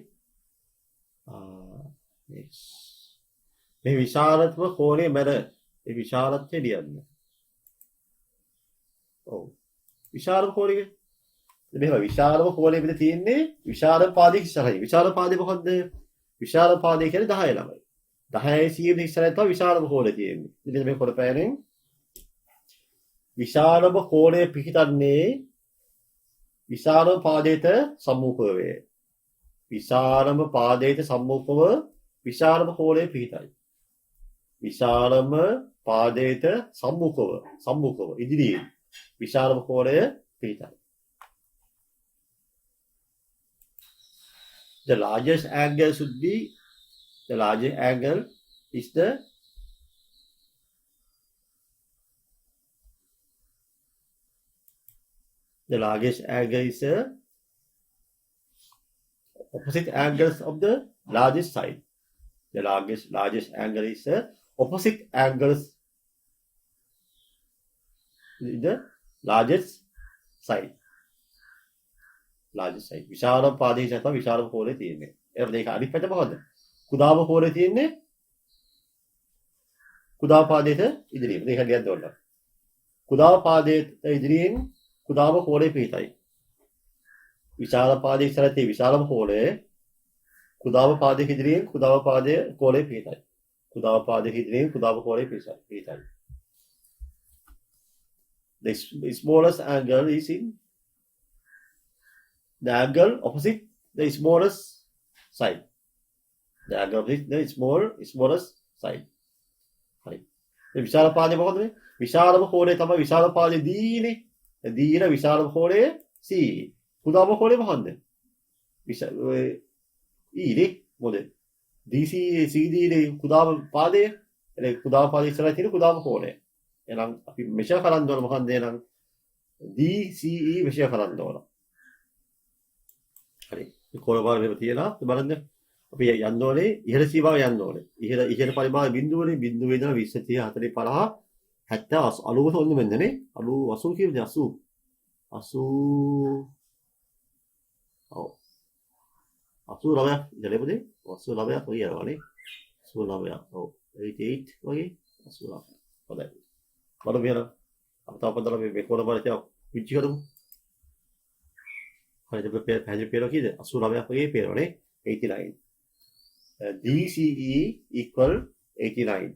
මේ විශාලත්ව කෝණය මැද ඒ විශාලත්වය ලියන්න. ඔව්. විශාලම කෝණය මෙහෙම විශාලම කෝණය පිට තියෙන්නේ විශාල පාදයේ ඉස්සරහින්. විශාල පාදේ මොකද්ද? විශාල පාදේ කියන්නේ 10 ළමයි. 10 100 ඉස්සරහින් තමයි විශාලම කෝණය තියෙන්නේ. ඉතින් මේ කොටපෑනෙන් විශාලම කෝණය පිහිටන්නේ විශාලම පාදයට සම්මුඛව වේ. විශාලම පාදයට සම්මුඛව විශාලම කෝණය පිහිටයි. විශාලම පාදයට සම්මුඛව ඉදිරියේ විශාලම කෝණය පිහිටයි. The largest angle should be the largest angle is the largest angle is opposite angles of the largest side. The largest angle is opposite angles in the largest side. largest side. විශාලම පාදයේ තමයි විශාලම කෝණය තියෙන්නේ. එහෙනම් මේක අනිත් පැත්ත මොකද්ද? කුඩාම කෝණය තියෙන්නේ කුඩා පාදයට ඉදිරියෙන්. මේක ලියන්න ඕන. කුඩා පාදයට ඉදිරියෙන් කුඩාම කෝණය පිහිටයි. විශාල පාදයේ ඉස්සරහට විශාලම කෝණය කුඩාම පාදයේ ඉදිරියෙන් කුඩාම පාදයේ කෝණය පිහිටයි. කුඩාම පාදයේ ඉදිරියෙන් කුඩාම කෝණය පිහිටයි. The smallest angle is in the angle opposite the smallest side. The angle opposite the smallest side. හරි. මේ විශාල පාදේ මොකද මේ? විශාලම කෝණය තමයි විශාල පාදේ දීනේ. දීන විශාලම කෝණය C. කුඩාම කෝණය මොකන්ද? ඊනේ මොකද? DC CD නේ කුඩාම පාදේ. එනේ කුඩාම පාදේ ඉස්සරහ තියෙන කුඩාම කෝණය. එහෙනම් අපි මෙෂර් කරන්න ඕන මොකන්ද එහෙනම්? DCE මෙෂර් කරන්න ඕන. හරි. මේ කෝණ බාර මෙහෙම තියලා බලන්න. අපි යන්න ඕනේ ඉහළ සීමාව යන්න ඕනේ. ඉහළ පරිමාණ බිඳුවනේ බිඳුවේ ඉඳලා 20 30 40 50 70 80 ඔන්න මෙන්නනේ 80 කියන්නේ 80 ඔව් 89ක් ඉඳලෙපදේ 89ක් වගේ යනවානේ 89ක් ඔව් 88 වගේ 89 හොඳයි බලමු මෙහෙම අපිට අපදලා මේ කොන බලට විචි කරමු හරිද පැහැදිලි පේනවා කීයද 89ක් වගේ පේනවනේ 89 DCE equal 89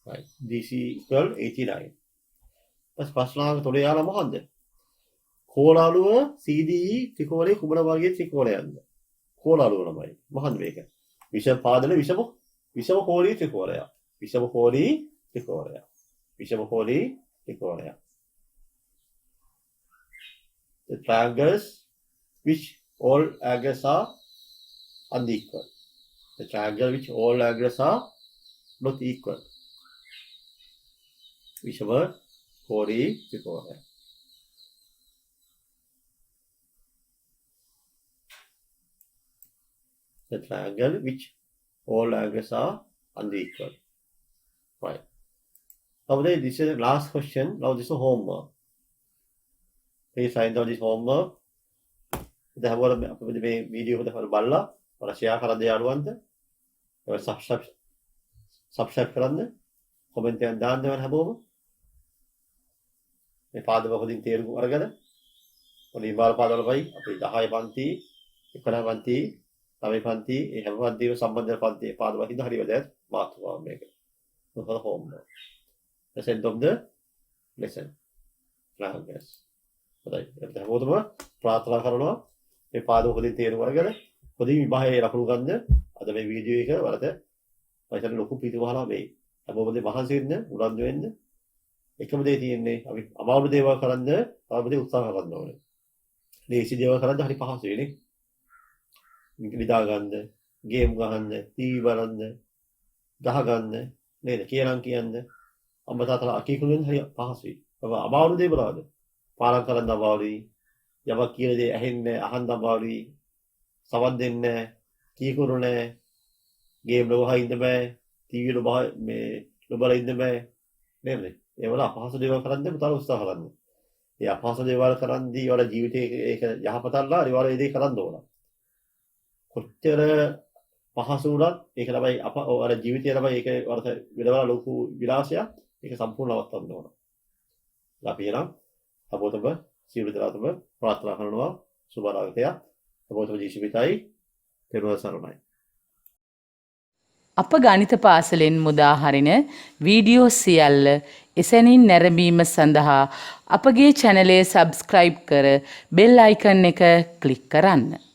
right DC equal 89 ප්‍රශ්නාංක තොලේ යාලා මොකද්ද කෝලාලුව CDE ත්‍රිකෝණයේ කුමන වර්ගයේ ත්‍රිකෝණයක්ද කෝලාලුව ළමයි මොකද්ද මේක විෂම පාදන විෂම කෝණී ත්‍රිකෝණයක් විෂම කෝණී ත්‍රිකෝණයක් the triangles which all angles are unequal the triangle which all angles are not equal විෂම කෝණී ත්‍රිකෝණයක් the triangle which all angles are unequal. Right. Now this is the last question. Now this is homework. Please find out this homework. දැන් අපිට මේ video එක බලලා ඔයාලා share කරලා දෙන්න යාළුවන්ට. ඔයාලා subscribe කරන්න. comment එකක් දාන්න ඕන හැමෝම. මේ පාඩම කොහොමද තේරුම් අරගෙන ඔලි බාල පාඩවලයි අපි 10 පන්ති 11 පන්ති 9 පන්ති ඒ හැම පන්තිම සම්බන්ධ පන්ති පාඩම හින්දා හරි වැදගත් මාතෘකාවක් මේක. මොකද homework. The end of the lesson. Progress. හොඳයි. එහෙනම් හැමෝටම ප්‍රාර්ථනා කරනවා මේ පාඩම කොහොමද තේරුම් අරගෙන පොඩි විභාගයේ ලකුණු ගන්න අද මේ වීඩියෝ එක වලට මම ලොකු පිටුවහලා මේ හැමෝම මහන්සි වෙන්න උනන්දු වෙන්න එකම දේ තියෙන්නේ අපි අමාරු දේවල් කරන්න තාමදී උත්සාහ කරන්න ඕනේ. ලේසි දේවල් කරන්න හරි පහසුයි නේ. නිදා ගන්න, ගේම් ගහන්න, ටීවී බලන්න, ගහ ගන්න නේද? කියන්න අම්මා තාත්තලා අකීකුලෙන් හරි පහසුයි. අමාරු දේ බලන්න. පාරම් කරන්න අමාරුයි. යමක් කියන දේ ඇහෙන්නේ අහන්න අමාරුයි. සවන් දෙන්නේ කීකුරු නැහැ. ගේම් ලෝහා ඉන්න බෑ. ටීවී ලෝහා මේ ලොබල ඉන්න බෑ. නේද? ඒවල අපහසු දේවල් කරන්න පුතාලා උත්සාහ කරන්න. ඒ අපහසු දේවල් කරන්දී වල ජීවිතේ ඒක යහපතල්ලා අනිවාර්යයෙන් ඒ දේ කරන්න ඕන. කොච්චර පහසු වුණත් ඒක ළමයි අර ජීවිතේ ළමයි ඒක වරස විලවල ලොකු විලාසයක් ඒක සම්පූර්ණ අවස්ථාවක් ඕන. අපි එනම් අපෝතම සියලු දෙනාටම ප්‍රාර්ථනා කරනවා සුබ අනාගතයක්. අපෝතම ජීවිතයි පෙරවස් සරණයි. අප ගණිත පාසලෙන් මුදා හරින වීඩියෝ සියල්ල එසැනින් නැරඹීම සඳහා අපගේ චැනලය සබ්ස්ක්‍රයිබ් කර බෙල් අයිකන් එක ක්ලික් කරන්න.